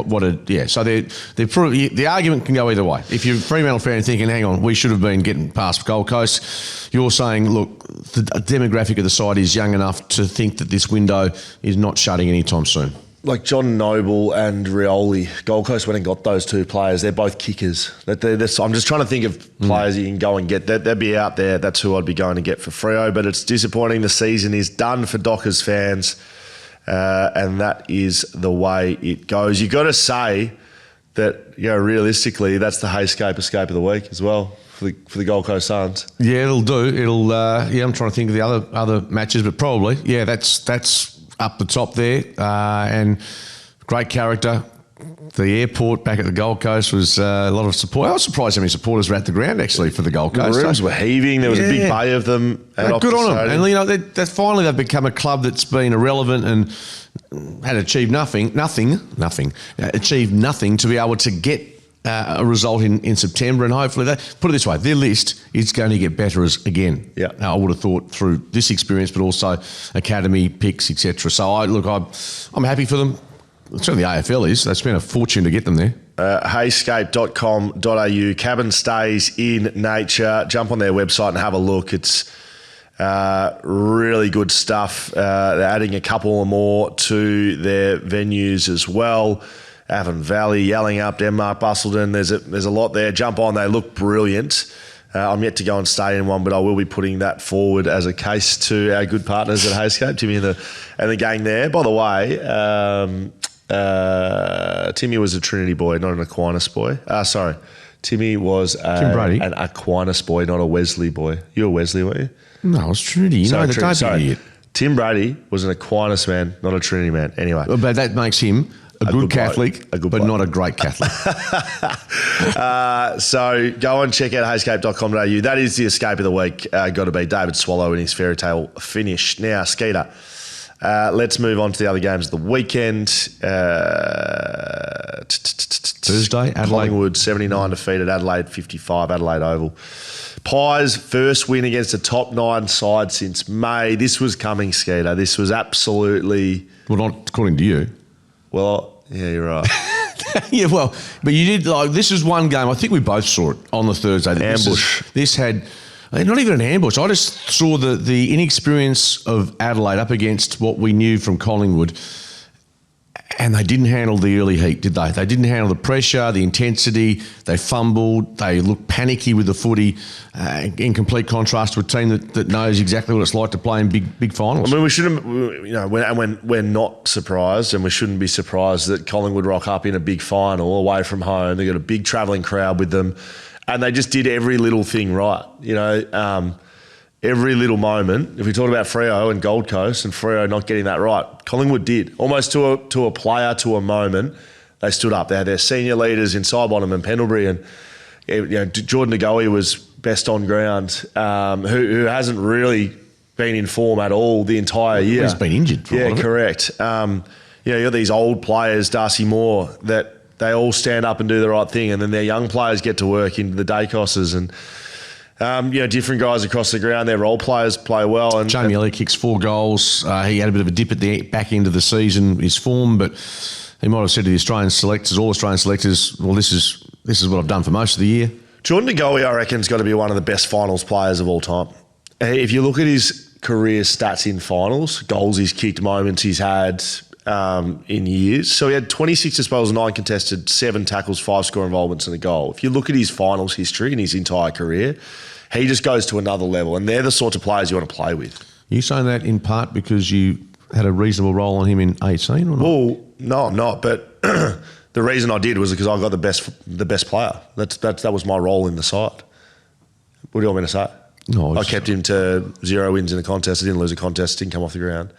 So they're probably, the argument can go either way. If you're a Fremantle fan thinking, hang on, we should have been getting past Gold Coast, you're saying, look, the demographic of the side is young enough to think that this window is not shutting anytime soon. Like John Noble and Rioli, Gold Coast went and got those two players. They're both kickers. I'm just trying to think of players you can go and get. They'd be out there. That's who I'd be going to get for Freo. But it's disappointing. The season is done for Dockers fans, and that is the way it goes. You've got to say that, realistically, that's the Heyscape escape of the week as well for the Gold Coast Suns. Yeah, it'll do. I'm trying to think of the other matches, but probably, that's up the top there, and great character. The airport back at the Gold Coast was a lot of support. I was surprised how many supporters were at the ground actually for the Gold Coast. The rooms were heaving. There was a big bay of them. Good on them. And finally they've become a club that's been irrelevant and had achieved nothing to be able to get a result in September, and hopefully put it this way, their list is going to get better again. Yeah, I would have thought through this experience, but also academy picks, etc. So I'm happy for them. Certainly the AFL is. They spent a fortune to get them there. Heyscape.com.au. Cabin stays in nature. Jump on their website and have a look. It's really good stuff. They're adding a couple more to their venues as well. Avon Valley, Yellingup, Denmark, Busselton. There's a lot there. Jump on. They look brilliant. I'm yet to go and stay in one, but I will be putting that forward as a case to our good partners at Heyscape, Timmy and the gang there. By the way, Timmy was a Trinity boy, not an Aquinas boy. Timmy was an Aquinas boy, not a Wesley boy. You were Wesley, weren't you? No, I was Trinity. Tim Brady was an Aquinas man, not a Trinity man. Anyway. But that makes him a good Catholic, but not a great Catholic. So go and check out heyscape.com.au. That is the escape of the week. Got to be David Swallow and his fairy tale finish. Now, Skeeter, Let's move on to the other games of the weekend. Thursday, Adelaide. Collingwood 79 defeated Adelaide 55, Adelaide Oval. Pies first win against a top 9 side since May. This was coming, Skeeter. This was absolutely... Well, not according to you. Well, yeah, you're right. Yeah, well, but you did, like, this is one game, I think we both saw it on the Thursday. Ambush. This had, not even an ambush, I just saw the inexperience of Adelaide up against what we knew from Collingwood, and they didn't handle the early heat, did they? They didn't handle the pressure, the intensity, they fumbled, they looked panicky with the footy, in complete contrast to a team that knows exactly what it's like to play in big finals. I mean, we shouldn't, we're not surprised, and we shouldn't be surprised that Collingwood rock up in a big final away from home. They got a big travelling crowd with them, and they just did every little thing right. Every little moment. If we talk about Freo and Gold Coast and Freo not getting that right, Collingwood did. Almost to a player, to a moment, they stood up. They had their senior leaders in Sidebottom and Pendlebury, and Jordan Ngoe was best on ground, who hasn't really been in form at all the entire year. He's been injured for a lot of it. Correct. You got these old players, Darcy Moore, that they all stand up and do the right thing, and then their young players get to work into the Dacosses and different guys across the ground. Their role players play well. And Jamie Elliott kicks 4 goals. He had a bit of a dip at the back end of the season, his form, but he might have said to the Australian selectors, all Australian selectors, well, this is what I've done for most of the year. Jordan Ngoe, I reckon, is got to be one of the best finals players of all time. If you look at his career stats in finals, goals he's kicked, moments he's had in years. So he had 26 disposals, 9 contested, 7 tackles, 5 score involvements and a goal. If you look at his finals history in his entire career, he just goes to another level, and they're the sorts of players you want to play with. Are you saying that in part because you had a reasonable role on him in 18 or not? Well, no, I'm not. But the reason I did was because I got the best player. That was my role in the side. What do you want me to say? No, I kept him to 0 wins in the contest. I didn't lose a contest. Didn't come off the ground,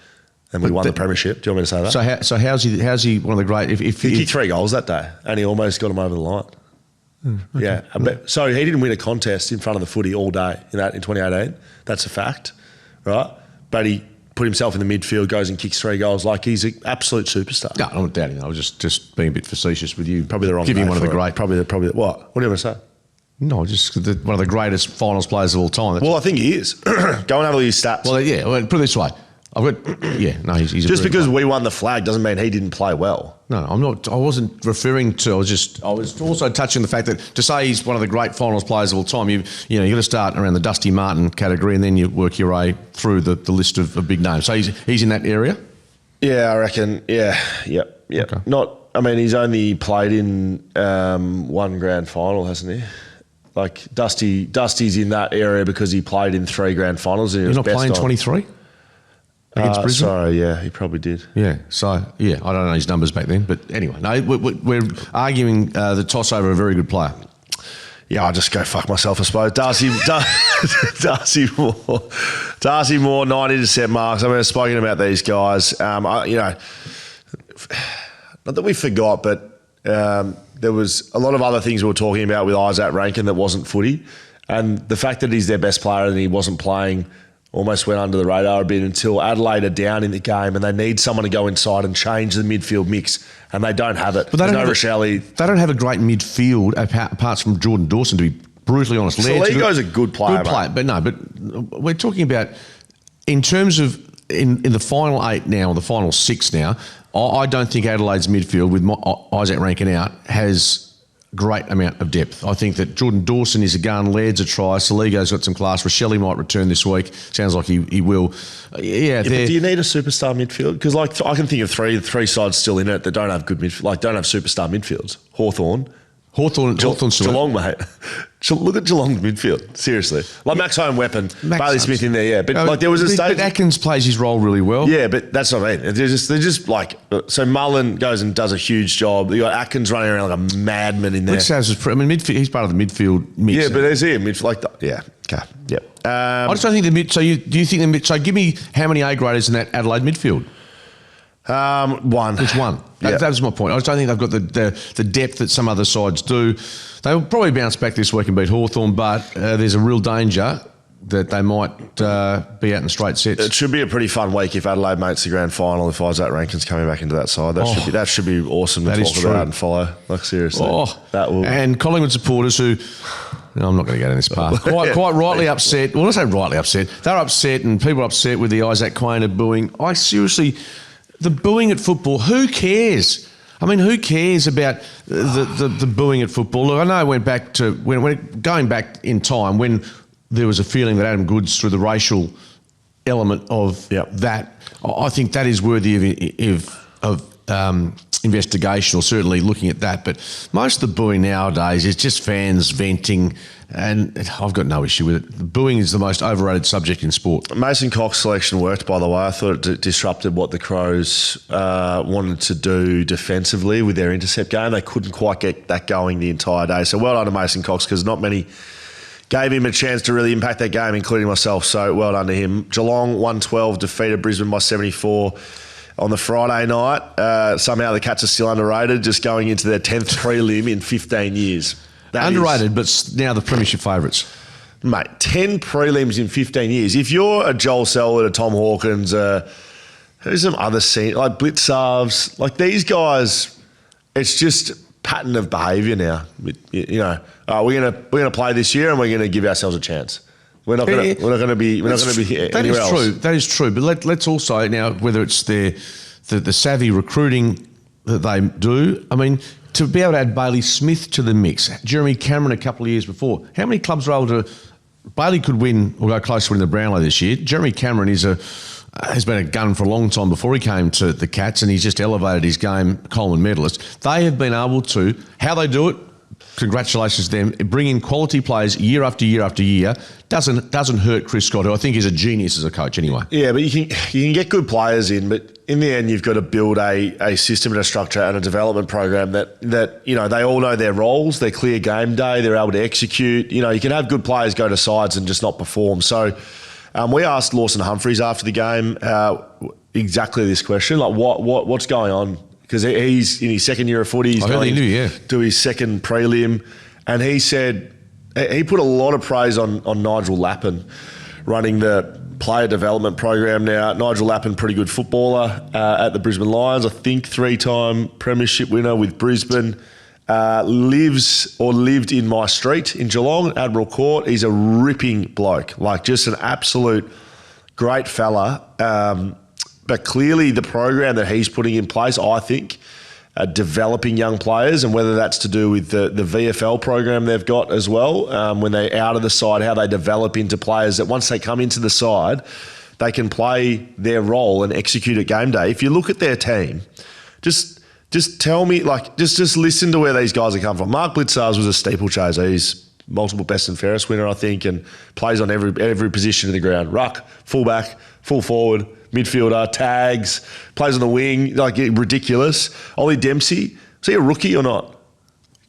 and we won the premiership. Do you want me to say that? So how's he one of the great? If he kicked 3 goals that day, and he almost got him over the line. Okay. Yeah, so he didn't win a contest in front of the footy all day in 2018. That's a fact, right? But he put himself in the midfield, goes and kicks 3 goals. Like, he's an absolute superstar. No, I'm not doubting that. I was just being a bit facetious with you. Probably the wrong. Giving one of the great. Probably what? What do you want to say? No, just one of the greatest finals players of all time. Well, I think he is. Go and have a look at his stats. Well, yeah. Put it this way. He's just because we won the flag doesn't mean he didn't play well. No, I'm not. I wasn't referring to. I was also touching the fact that to say he's one of the great finals players of all time, you got to start around the Dusty Martin category, and then you work your way through the list of big names. So he's in that area. Yeah, I reckon. Yeah, yep. Okay. He's only played in 1 grand final, hasn't he? Like Dusty's in that area because he played in 3 grand finals. And You're not playing 23. Against Brisbane? Sorry, yeah, he probably did. Yeah, so, yeah, I don't know his numbers back then. But anyway, no, we're arguing the toss over a very good player. Yeah, I'll just go fuck myself, I suppose. Darcy Moore, 90 intercept marks. I've spoken about these guys. Not that we forgot, but there was a lot of other things we were talking about with Isaac Rankin that wasn't footy. And the fact that he's their best player and he wasn't playing almost went under the radar a bit until Adelaide are down in the game and they need someone to go inside and change the midfield mix, and they don't have it. But they don't have a great midfield apart from Jordan Dawson, to be brutally honest. Saligo's a good player. But we're talking about in terms of in the final 8 now, or the final 6 now, I don't think Adelaide's midfield with Isaac Rankin out has great amount of depth. I think that Jordan Dawson is a gun, Laird's a try, Saligo's got some class, Rochelle might return this week, sounds like he will. But do you need a superstar midfield? Because I can think of three sides still in it that don't have good midfield, don't have superstar midfields. Hawthorn's Geelong, mate. Look at Geelong's midfield. Seriously, Max Home weapon, Bailey Smith in there, yeah. But there was a stage. But Atkins plays his role really well. Yeah, but that's what I mean. They're just like, so Mullen goes and does a huge job. You got Atkins running around like a madman in there. Midfield, he's part of the midfield mix. Yeah, but there's him. Yeah. Okay. Yep. I just don't think the mid. So do you think the mid? So give me how many A graders in that Adelaide midfield? 1. It's 1. That was my point. I just don't think they've got the depth that some other sides do. They'll probably bounce back this week and beat Hawthorn, but there's a real danger that they might be out in straight sets. It should be a pretty fun week if Adelaide makes the grand final. If Isaac Rankin's coming back into that side, that should be awesome to talk about and follow. Like seriously, that will. And Collingwood supporters who. No, I'm not going to go down this path. Quite rightly upset. Well, I say rightly upset. They're upset, and people are upset with the Isaac Quainer booing. The booing at football. Who cares? I mean, who cares about the booing at football? Look, I know I went back to going back in time when there was a feeling that Adam Goodes, through the racial element of that, I think that is worthy of investigation, or certainly looking at that. But most of the booing nowadays is just fans venting, and I've got no issue with it. The booing is the most overrated subject in sport. Mason Cox's selection worked, by the way. I thought it disrupted what the Crows wanted to do defensively with their intercept game. They couldn't quite get that going the entire day. So well done to Mason Cox, because not many gave him a chance to really impact that game, including myself. So well done to him. Geelong 112 defeated Brisbane by 74. On the Friday night, somehow the Cats are still underrated, just going into their 10th prelim in 15 years. Underrated, but now the premiership favourites. Mate, 10 prelims in 15 years. If you're a Joel Selwood, a Tom Hawkins, who's some other scene, like Blitzarves, like these guys, it's just pattern of behaviour now. We're gonna play this year and we're gonna give ourselves a chance. We're not going to be anywhere else. That is true. But let's also now, whether it's the savvy recruiting that they do. I mean, to be able to add Bailey Smith to the mix, Jeremy Cameron a couple of years before. How many clubs were able to? Bailey could win or go close to winning the Brownlow this year. Jeremy Cameron has been a gun for a long time before he came to the Cats, and he's just elevated his game. Coleman medalist. They have been able to. How they do it? Congratulations to them. Bring in quality players year after year after year. Doesn't hurt Chris Scott, who I think is a genius as a coach anyway. Yeah, but you can get good players in, but in the end you've got to build a system and a structure and a development program that they all know their roles, they're clear game day, they're able to execute. You can have good players go to sides and just not perform. So we asked Lawson Humphreys after the game exactly this question, like what's going on? Because he's in his second year of footy. He's going to his second prelim. And he said, he put a lot of praise on Nigel Lappin running the player development program now. Nigel Lappin, pretty good footballer at the Brisbane Lions. I think 3-time premiership winner with Brisbane. Lived in my street in Geelong, Admiral Court. He's a ripping bloke, like just an absolute great fella. But clearly the program that he's putting in place, I think, developing young players, and whether that's to do with the VFL program they've got as well, when they're out of the side, how they develop into players that once they come into the side, they can play their role and execute at game day. If you look at their team, just tell me, like, just listen to where these guys have come from. Mark Blitzarves was a steeplechaser. He's multiple best and fairest winner, I think, and plays on every position in the ground. Ruck, fullback, full forward, midfielder, tags, plays on the wing, like ridiculous. Ollie Dempsey, is he a rookie or not?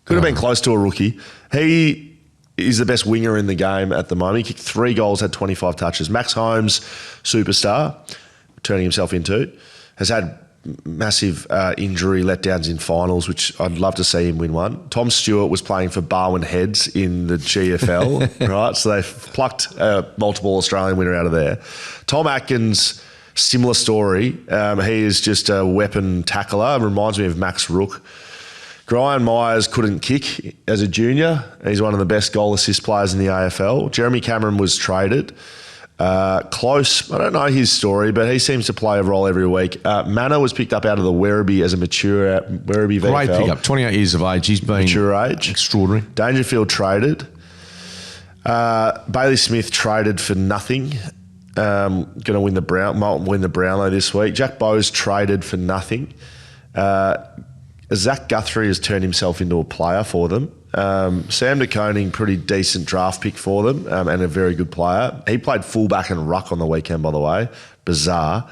Could have been close to a rookie. He is the best winger in the game at the moment. He kicked 3 goals, had 25 touches. Max Holmes, superstar, turning himself into, has had massive injury letdowns in finals, which I'd love to see him win one. Tom Stewart was playing for Barwon Heads in the GFL, right? So they've plucked a multiple Australian winner out of there. Tom Atkins, similar story. He is just a weapon tackler. Reminds me of Max Rook. Brian Myers couldn't kick as a junior. He's one of the best goal assist players in the AFL. Jeremy Cameron was traded. Close, I don't know his story, but he seems to play a role every week. Manor was picked up out of the Werribee as a mature Werribee VFL. Great pickup, 28 years of age. He's been mature age. Extraordinary. Dangerfield traded. Bailey Smith traded for nothing. Going to win the Brownlow this week. Jack Bowes traded for nothing. Zach Guthrie has turned himself into a player for them. Sam De Koning, pretty decent draft pick for them, and a very good player. He played fullback and ruck on the weekend, by the way. Bizarre.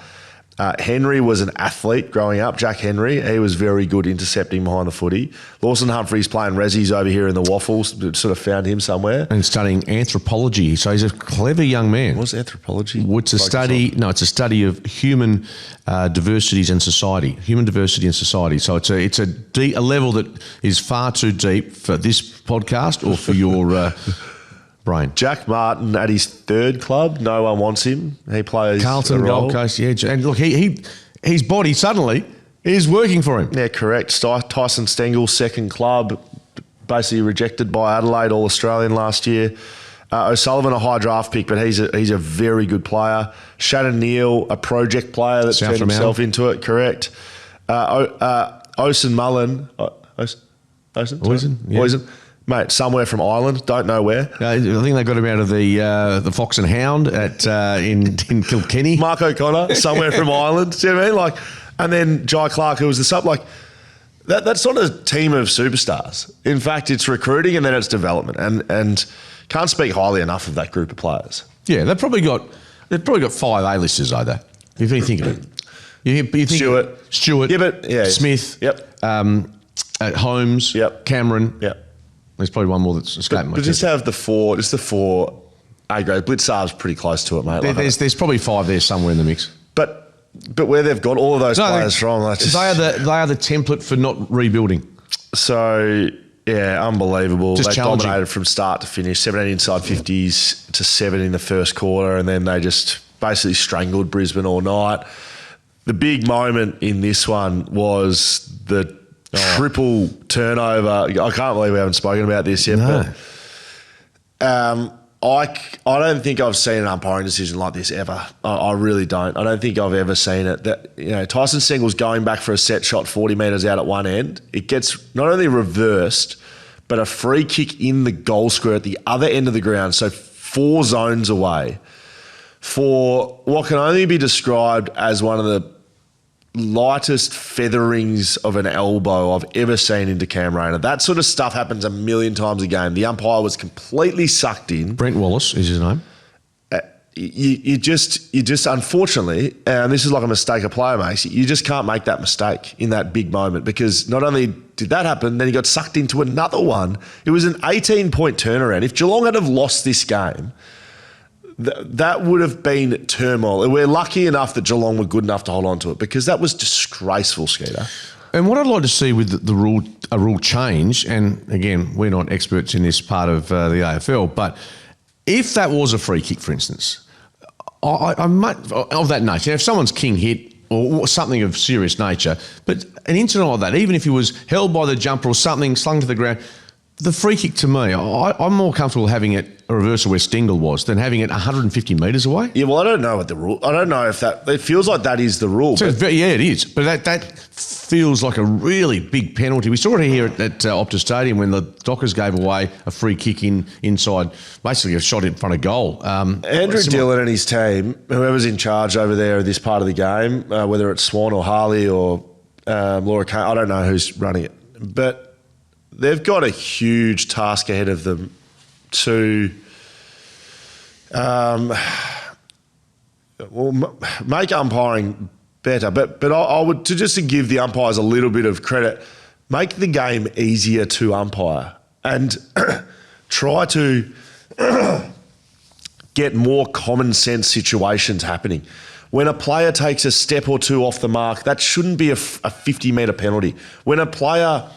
Henry was an athlete growing up, Jack Henry. He was very good intercepting behind the footy. Lawson Humphreys playing Rezzies over here in the Waffles. Sort of found him somewhere. And studying anthropology. So he's a clever young man. What's anthropology? It's a study of human diversities and society. Human diversity and society. So it's a level that is far too deep for this podcast or for your brain. Jack Martin at his third club, no one wants him. He plays Carlton, a role. Gold Coast, yeah. And look, his body suddenly is working for him. Yeah, correct. Tyson Stengel, second club, basically rejected by Adelaide, All-Australian last year. O'Sullivan, a high draft pick, but he's a very good player. Shannon Neal, a project player that's turned himself into it, correct. Osen Mullen. Oisen? Mate, somewhere from Ireland, don't know where. I think they got him out of the Fox and Hound in Kilkenny. Mark O'Connor, somewhere from Ireland. See what I mean? And then Jai Clark, who was the sub. That's not a team of superstars. In fact, it's recruiting and then it's development. And can't speak highly enough of that group of players. Yeah, they've probably got 5 A-listers, though. If you think of it. You think Stewart. Yeah, but Smith. Yep. Holmes. Yep. Cameron. Yep. There's probably one more that's escaping. But just have the four A grade. Blitzar's pretty close to it, mate. There's probably 5 there somewhere in the mix. But where they've got all of those players from, they are the template for not rebuilding. So yeah, unbelievable. Just they dominated from start to finish. 17 inside 50s to 7 in the first quarter, and then they just basically strangled Brisbane all night. The big moment in this one was the triple turnover. I can't believe we haven't spoken about this yet. No. But I don't think I've seen an umpiring decision like this ever. I really don't. I don't think I've ever seen it. That Tyson Stengel's going back for a set shot 40 metres out at one end. It gets not only reversed, but a free kick in the goal square at the other end of the ground, so 4 zones away, for what can only be described as one of the lightest featherings of an elbow I've ever seen into Cam Rayner. That sort of stuff happens a million times a game. The umpire was completely sucked in. Brent Wallace is his name. You just unfortunately, and this is like a mistake a player makes, you just can't make that mistake in that big moment, because not only did that happen, then he got sucked into another one. It was an 18-point turnaround. If Geelong had have lost this game, that would have been turmoil. We're lucky enough that Geelong were good enough to hold on to it, because that was disgraceful, Skeeter. And what I'd like to see with a rule change, and again, we're not experts in this part of the AFL, but if that was a free kick, for instance, I might, of that nature, if someone's king hit or something of serious nature, but an incident like that, even if he was held by the jumper or something, slung to the ground, the free kick to me, I'm more comfortable having it a reversal where Stengel was than having it 150 metres away. Yeah, well, I don't know what the rule. I don't know if that. It feels like that is the rule. So yeah, it is. But that feels like a really big penalty. We saw it here at Optus Stadium when the Dockers gave away a free kick inside, basically a shot in front of goal. Andrew Dillon and his team, whoever's in charge over there of this part of the game, whether it's Swan or Harley or Laura Kane, I don't know who's running it, but they've got a huge task ahead of them to make umpiring better. But I would, to give the umpires a little bit of credit, make the game easier to umpire and try to get more common sense situations happening. When a player takes a step or two off the mark, that shouldn't be a 50-metre penalty. When a player...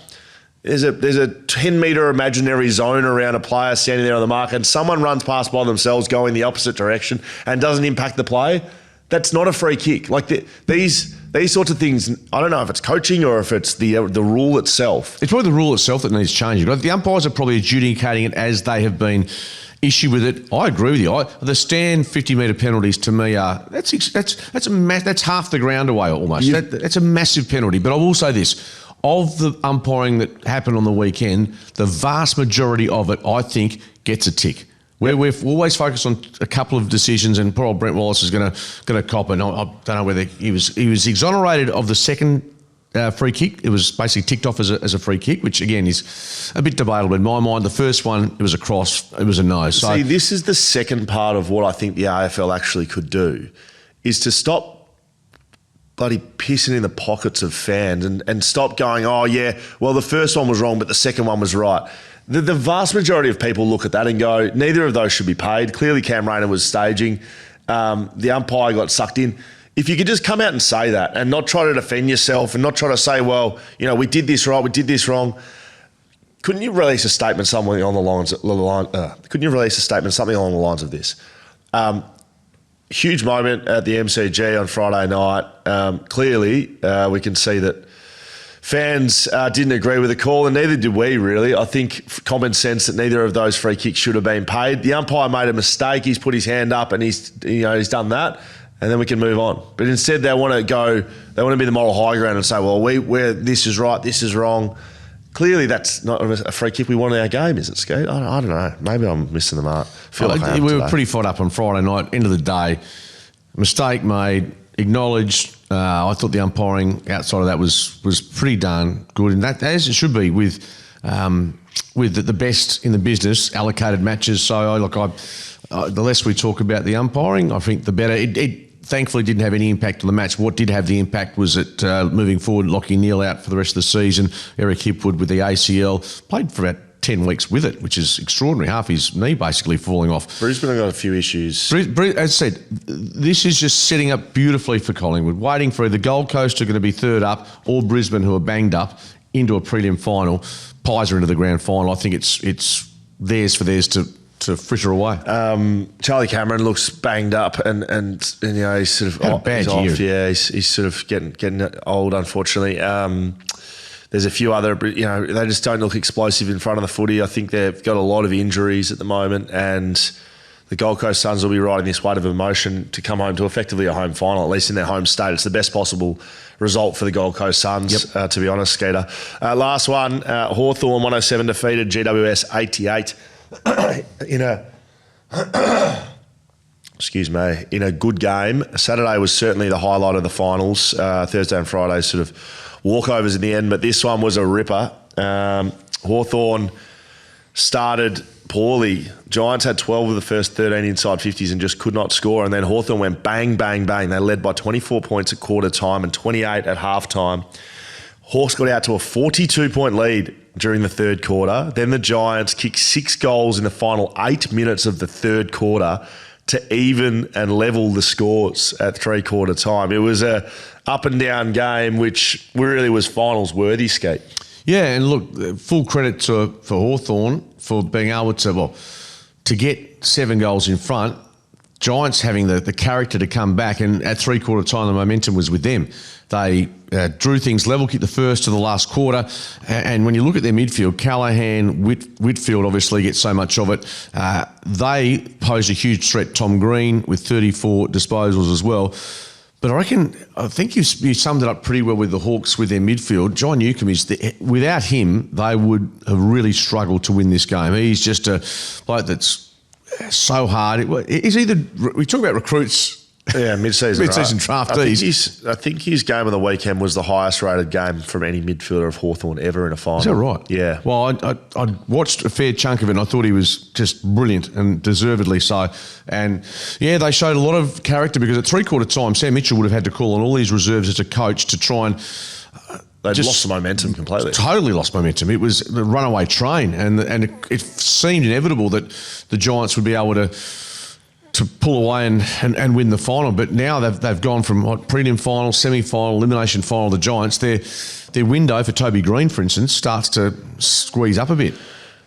There's a 10-metre imaginary zone around a player standing there on the mark and someone runs past by themselves going the opposite direction and doesn't impact the play, that's not a free kick. Like these sorts of things, I don't know if it's coaching or if it's the rule itself. It's probably the rule itself that needs changing. The umpires are probably adjudicating it as they have been issued with it. I agree with you. The stand 50-metre penalties to me are that's half the ground away almost. That's a massive penalty. But I will say this. Of the umpiring that happened on the weekend, the vast majority of it, I think, gets a tick. We've always focused on a couple of decisions, and poor old Brent Wallace is going to cop it. I don't know whether he was exonerated of the second free kick. It was basically ticked off as a free kick, which again is a bit debatable in my mind. The first one, it was a cross, it was a no. So, see, this is the second part of what I think the AFL actually could do, is to stop bloody pissing in the pockets of fans and stop going, oh yeah, well the first one was wrong but the second one was right. The vast majority of people look at that and go, neither of those should be paid. Clearly Cam Rayner was staging. The umpire got sucked in. If you could just come out and say that and not try to defend yourself and not try to say, well, we did this right, we did this wrong. couldn't you release a statement something along the lines of this? Huge moment at the MCG on Friday night. Clearly, we can see that fans didn't agree with the call, and neither did we, really. I think common sense that neither of those free kicks should have been paid. The umpire made a mistake. He's put his hand up and he's done that, and then we can move on. But instead, they want to be the moral high ground and say, well, we're this is right, this is wrong. Clearly, that's not a free kick we want in our game, is it, Skeet? I don't know. Maybe I'm missing the mark. We were pretty fired up on Friday night. End of the day, mistake made, acknowledged. I thought the umpiring outside of that was pretty darn good, and that as it should be with the best in the business allocated matches. So the less we talk about the umpiring, I think the better. It thankfully didn't have any impact on the match. What did have the impact was it moving forward, Lachie Neale out for the rest of the season. Eric Hipwood with the ACL played for about 10 weeks with it, which is extraordinary. Half his knee basically falling off. Brisbane have got a few issues. As I said, this is just setting up beautifully for Collingwood, waiting for either Gold Coast are going to be third up or Brisbane, who are banged up, into a prelim final. Pies are into the grand final. I think it's theirs for theirs to fritter away. Charlie Cameron looks banged up, and he's sort of bad he's year. off. Yeah, he's sort of getting old, unfortunately. There's a few other, they just don't look explosive in front of the footy. I think they've got a lot of injuries at the moment, and the Gold Coast Suns will be riding this weight of emotion to come home to effectively a home final, at least in their home state. It's the best possible result for the Gold Coast Suns, to be honest, Skeeter. Last one, Hawthorn 107 defeated GWS 88 in a good game. Saturday was certainly the highlight of the finals. Thursday and Friday sort of walkovers in the end, but this one was a ripper. Hawthorn started poorly. Giants had 12 of the first 13 inside 50s and just could not score, and then Hawthorn went bang, bang, bang. They led by 24 points at quarter time and 28 at half time. Hawks got out to a 42-point lead during the third quarter. Then the Giants kicked 6 goals in the final 8 minutes of the third quarter to even and level the scores at three-quarter time. It was a up-and-down game, which really was finals-worthy, Skate. Yeah, and look, full credit for Hawthorn for being able to get 7 goals in front. Giants having the character to come back, and at three-quarter time, the momentum was with them. They drew things level, kicked the first to the last quarter, and when you look at their midfield, Callahan, Whitfield obviously gets so much of it. They posed a huge threat. Tom Green with 34 disposals as well. But I think you summed it up pretty well with the Hawks with their midfield. John Newcombe without him, they would have really struggled to win this game. He's just a bloke that's so hard. We talk about recruits. Yeah, mid-season draftees. I think his game of the weekend was the highest rated game from any midfielder of Hawthorn ever in a final. Is that right? Yeah. Well, I watched a fair chunk of it and I thought he was just brilliant and deservedly so. And yeah, they showed a lot of character because at three-quarter time, Sam Mitchell would have had to call on all these reserves as a coach to try and... They'd lost the momentum completely. Totally lost momentum. It was the runaway train, and it seemed inevitable that the Giants would be able to pull away and win the final. But now they've gone from prelim final, semi-final, elimination final. The Giants, their window for Toby Green, for instance, starts to squeeze up a bit.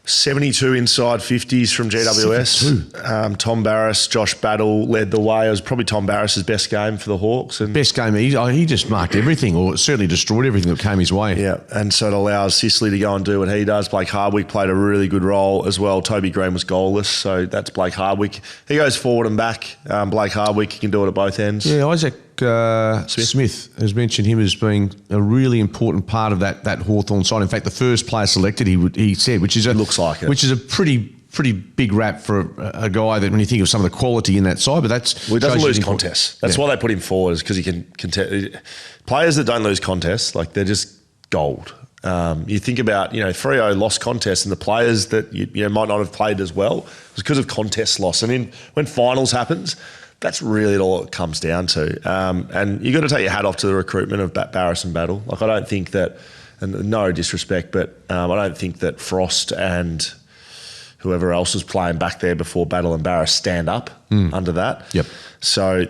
72 inside 50s from GWS. Tom Barras, Josh Battle led the way. It was probably Tom Barras' best game for the Hawks. And best game. He just marked everything, or certainly destroyed everything that came his way. Yeah, and so it allows Sicily to go and do what he does. Blake Hardwick played a really good role as well. Toby Green was goalless, so that's Blake Hardwick. He goes forward and back. Blake Hardwick, he can do it at both ends. Yeah, Isaac Smith has mentioned him as being a really important part of that Hawthorn side. In fact, the first player selected, he said, which is a pretty big rap for a guy that when you think of some of the quality in that side, but that's... Well, he doesn't lose contests. That's why they put him forward, is because he can contest. Players that don't lose contests, they're just gold. You think about, Freo lost contests, and the players that you might not have played as well was because of contest loss. And when finals happens, that's really all it comes down to. And you got to take your hat off to the recruitment of Barras and Battle. I don't think that, and no disrespect, but I don't think that Frost and whoever else was playing back there before Battle and Barras stand up under that. Yep. So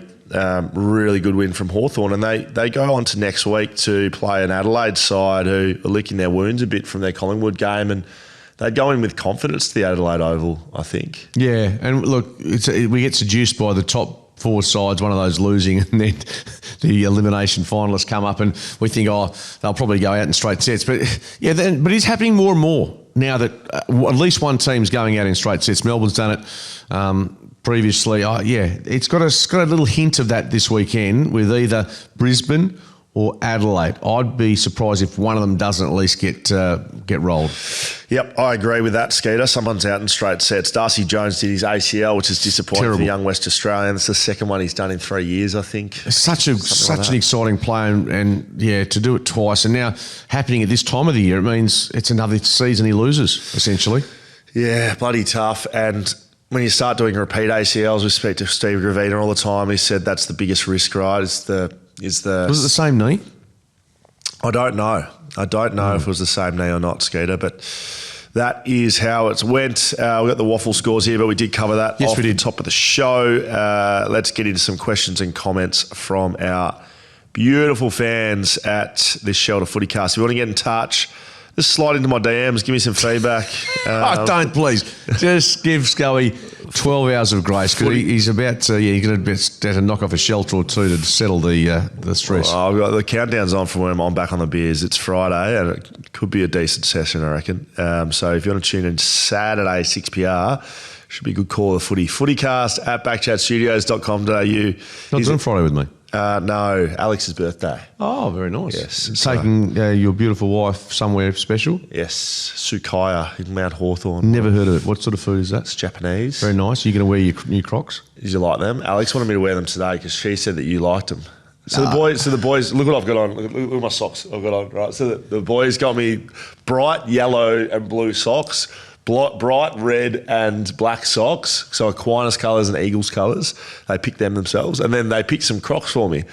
really good win from Hawthorn, and they go on to next week to play an Adelaide side who are licking their wounds a bit from their Collingwood game, and they'd go in with confidence to the Adelaide Oval, I think. Yeah, and look, we get seduced by the top 4 sides, one of those losing, and then the elimination finalists come up, and we think, they'll probably go out in straight sets. But yeah, but it's happening more and more now that at least one team's going out in straight sets. Melbourne's done it previously. It's got a little hint of that this weekend with either Brisbane or Adelaide. I'd be surprised if one of them doesn't at least get rolled. Yep, I agree with that, Skeeter. Someone's out in straight sets. Darcy Jones did his ACL, which is disappointing for the young West Australian. It's the second one he's done in 3 years, I think. Such an exciting player, and to do it twice, and now happening at this time of the year, it means it's another season he loses, essentially. Yeah, bloody tough. And when you start doing repeat ACLs, we speak to Steve Gravina all the time. He said that's the biggest risk, right? Was it the same knee? I don't know. If it was the same knee or not, Skeeter, but that is how it's went. We got the waffle scores here, but we did cover that off the top of the show. Let's get into some questions and comments from our beautiful fans at this Shelter FootyCast. If you want to get in touch, just slide into my DMs, give me some feedback. Don't, please. Just give Scully 12 hours of grace, because he's about to, he's going to knock off a shelter or two to settle the stress. Well, I've got the countdown's on from when I'm back on the beers. It's Friday, and it could be a decent session, I reckon. So if you want to tune in Saturday, 6pr, should be a good call of the footy. FootyCast at backchatstudios.com.au. Not doing Friday with me. No, Alex's birthday. Oh, very nice. Yes. Taking your beautiful wife somewhere special? Yes, Sukaya in Mount Hawthorn. Never heard of it. What sort of food is that? It's Japanese. Very nice. Are you going to wear your new Crocs? Did you like them? Alex wanted me to wear them today because she said that you liked them. So the boys, look what I've got on. Look at my socks I've got on, right? So the boys got me bright yellow and blue socks, bright red and black socks, so Aquinas colours and Eagles colours. They picked them themselves, and then they picked some Crocs for me.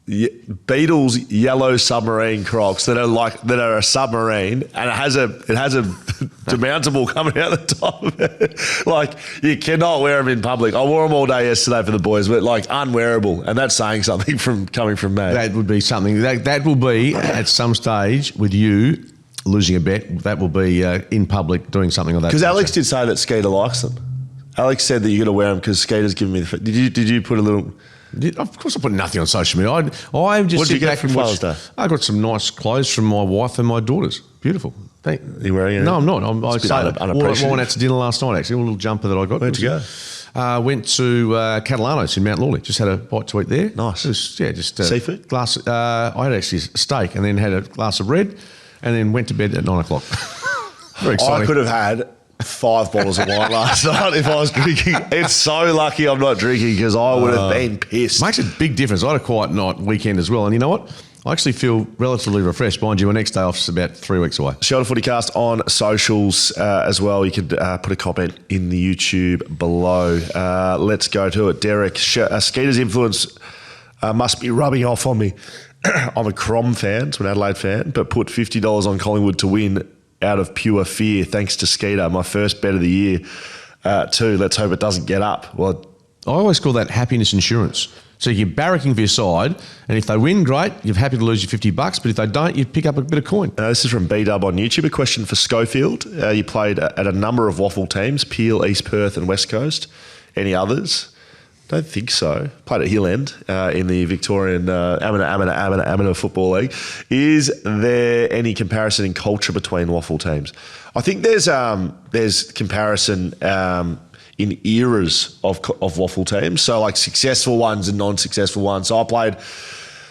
Beatles yellow submarine Crocs that are a submarine, and it has a demountable coming out the top of it. Like, you cannot wear them in public. I wore them all day yesterday for the boys, but like unwearable, and that's saying something coming from me. That would be something. That will be at some stage with you losing a bet. That will be in public doing something like that. Because Alex did say that Skeeter likes them. Alex said that you're going to wear them because Skeeter's given me the. Did you put a little? Of course, I put nothing on social media. I just. What did you get from Father's Day? I got some nice clothes from my wife and my daughters. Beautiful. Are you wearing it? No, I'm not. I went out to dinner last night. Actually, a little jumper that I got. Where'd you go? Went to Catalano's in Mount Lawley. Just had a bite to eat there. Nice. Just seafood. Glass. I had actually a steak and then had a glass of red, and then went to bed at 9 o'clock. Very exciting. I could have had 5 bottles of wine last night if I was drinking. It's so lucky I'm not drinking because I would have been pissed. Makes a big difference. I had a quiet night weekend as well, and you know what? I actually feel relatively refreshed. Mind you, my next day off is about 3 weeks away. Shelter FootyCast on socials as well. You could put a comment in the YouTube below. Let's go to it. Derek, Skeeter's influence must be rubbing off on me. I'm a Crom fan, so an Adelaide fan, but put $50 on Collingwood to win out of pure fear, thanks to Skeeter. My first bet of the year, too. Let's hope it doesn't get up. Well, I always call that happiness insurance. So you're barracking for your side, and if they win, great, you're happy to lose your $50, but if they don't, you pick up a bit of coin. This is from B-Dub on YouTube. A question for Schofield. You played at a number of waffle teams, Peel, East Perth and West Coast. Any others? Don't think so. Played at Hill End in the Victorian Amateur Football League. Is there any comparison in culture between waffle teams? I think there's comparison in eras of waffle teams. So like successful ones and non-successful ones. So I played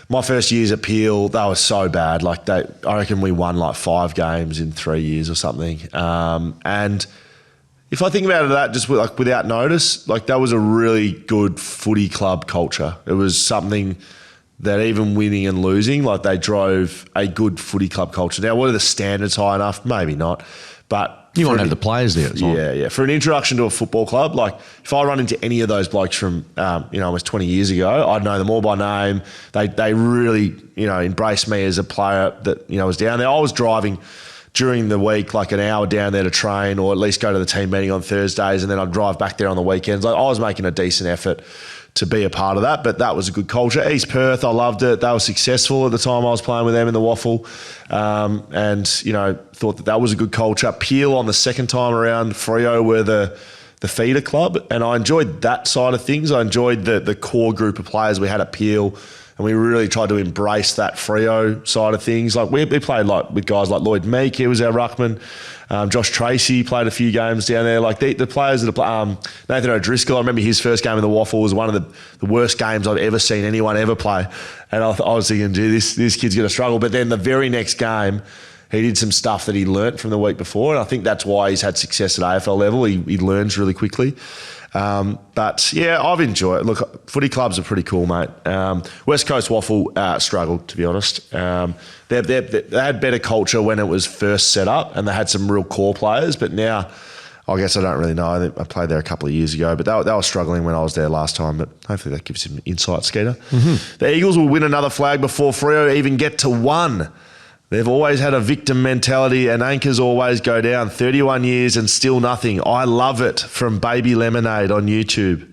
my first years at Peel. They were so bad. Like I reckon we won like 5 games in 3 years or something. And if I think about that just without notice, like that was a really good footy club culture. It was something that even winning and losing, like they drove a good footy club culture. Now, were the standards high enough? Maybe not. But you want to have the players there. Yeah. For an introduction to a football club, like if I run into any of those blokes from, almost 20 years ago, I'd know them all by name. They really, embraced me as a player that, was down there. I was driving during the week, like an hour down there to train or at least go to the team meeting on Thursdays, and then I'd drive back there on the weekends. Like I was making a decent effort to be a part of that, but that was a good culture. East Perth, I loved it. They were successful at the time I was playing with them in the Waffle, and thought that was a good culture. Peel on the second time around, Freo were the feeder club, and I enjoyed that side of things. I enjoyed the core group of players we had at Peel, and we really tried to embrace that Freo side of things. Like we played with guys like Lloyd Meek, he was our ruckman. Josh Tracy played a few games down there. Like the players that are Nathan O'Driscoll, I remember his first game in the Waffle was one of the worst games I've ever seen anyone ever play. And I was thinking, gee, this kid's going to struggle. But then the very next game, he did some stuff that he learnt from the week before. And I think that's why he's had success at AFL level. He learns really quickly. But yeah, I've enjoyed it. Look, footy clubs are pretty cool, mate. West Coast Waffle struggled, to be honest. They had better culture when it was first set up, and they had some real core players. But now, I guess I don't really know. I played there a couple of years ago, but they were struggling when I was there last time. But hopefully that gives him insight, Skeeter. Mm-hmm. The Eagles will win another flag before Freo even get to one. They've always had a victim mentality, and anchors always go down. 31 years and still nothing. I love it. From Baby Lemonade on YouTube.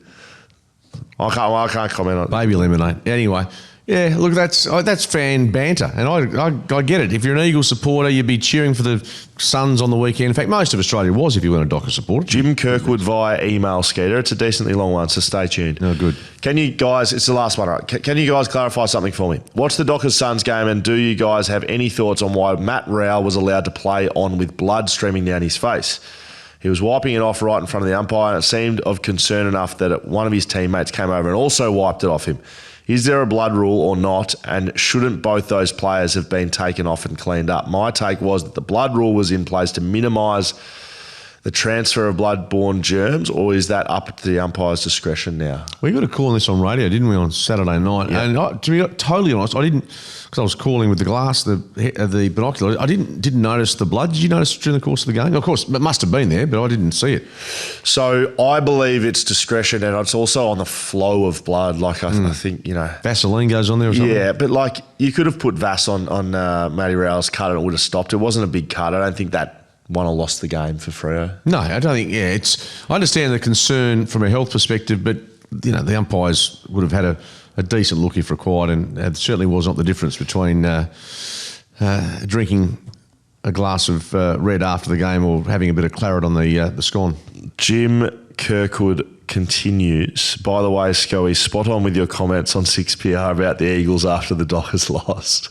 I can't comment on it. Baby Lemonade. Anyway, yeah, look, that's fan banter, and I get it. If you're an Eagles supporter, you'd be cheering for the Suns on the weekend. In fact, most of Australia was if you weren't a Docker supporter. Jim Kirkwood via email, Skeeter. It's a decently long one, so stay tuned. Oh, good. Can you guys, it's the last one, right? Can you guys clarify something for me? Watch the Dockers Suns game, and do you guys have any thoughts on why Matt Rowell was allowed to play on with blood streaming down his face? He was wiping it off right in front of the umpire, and it seemed of concern enough that one of his teammates came over and also wiped it off him. Is there a blood rule or not, and shouldn't both those players have been taken off and cleaned up? My take was that the blood rule was in place to minimise the transfer of blood-borne germs, or is that up to the umpire's discretion now? We got a call on this on radio, didn't we, on Saturday night? Yeah. And to be totally honest, I didn't, because I was calling with the glass, the binoculars. I didn't notice the blood. Did you notice during the course of the game? Of course, it must have been there, but I didn't see it. So I believe it's discretion, and it's also on the flow of blood. Like I think, Vaseline goes on there or something? Yeah, but like you could have put Vass on Matty Rowell's cut and it would have stopped. It wasn't a big cut. I don't think that one have lost the game for Freo. No, I don't think. Yeah, I understand the concern from a health perspective, but the umpires would have had a decent look if required, and it certainly was not the difference between drinking a glass of red after the game or having a bit of claret on the scone. Jim Kirkwood continues. By the way, Scoey, spot on with your comments on 6PR about the Eagles after the Dockers lost.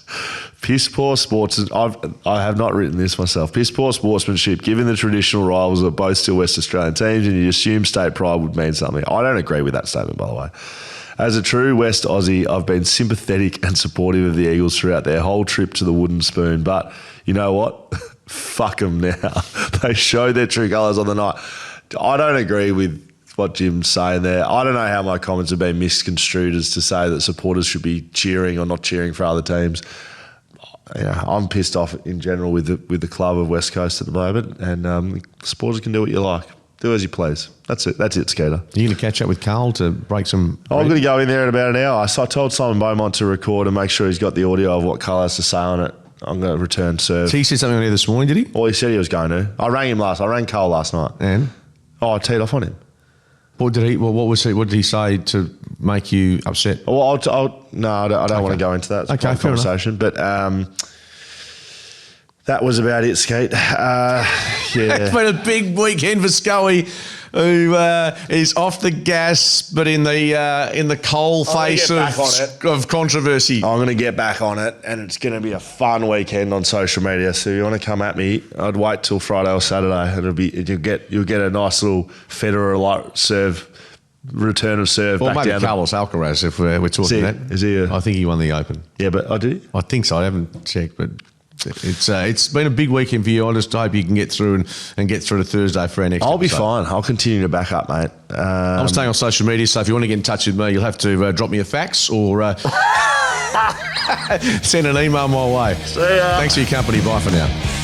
Piss poor sports. I have not written this myself. Piss poor sportsmanship, given the traditional rivals are both still West Australian teams, and you assume state pride would mean something. I don't agree with that statement, by the way. As a true West Aussie, I've been sympathetic and supportive of the Eagles throughout their whole trip to the Wooden Spoon. But you know what? Fuck them now. They showed their true colours on the night. I don't agree with what Jim's saying there. I don't know how my comments have been misconstrued as to say that supporters should be cheering or not cheering for other teams. I'm pissed off in general with the club of West Coast at the moment, and supporters can do what you like. Do as you please. That's it, Skater. Are you going to catch up with Carl to break some... I'm going to go in there in about an hour. So I told Simon Beaumont to record and make sure he's got the audio of what Carl has to say on it. I'm going to return serve. So he said something on here this morning, did he? Well, he said he was going to. I rang Carl last night. And? I teed off on him. What did he say to make you upset? Well, I don't want to go into that. It's a conversation, but that was about it, Skate. Yeah, it's been a big weekend for Scully, who is off the gas, but in the coal face of controversy. I'm going to get back on it, and it's going to be a fun weekend on social media. So if you want to come at me, I'd wait till Friday or Saturday, and you'll get a nice little Federer-like serve, return of serve. Or back maybe down Carlos Alcaraz, if we're talking that. Is he? I think he won the Open. Yeah, but I did. I think so. I haven't checked, but. It's been a big weekend for you. I just hope you can get through and get through to Thursday for our next I'll be episode. fine. I'll continue to back up, mate. I'm staying on social media, so if you want to get in touch with me, you'll have to drop me a fax or send an email my way. See ya. Thanks for your company. Bye for now.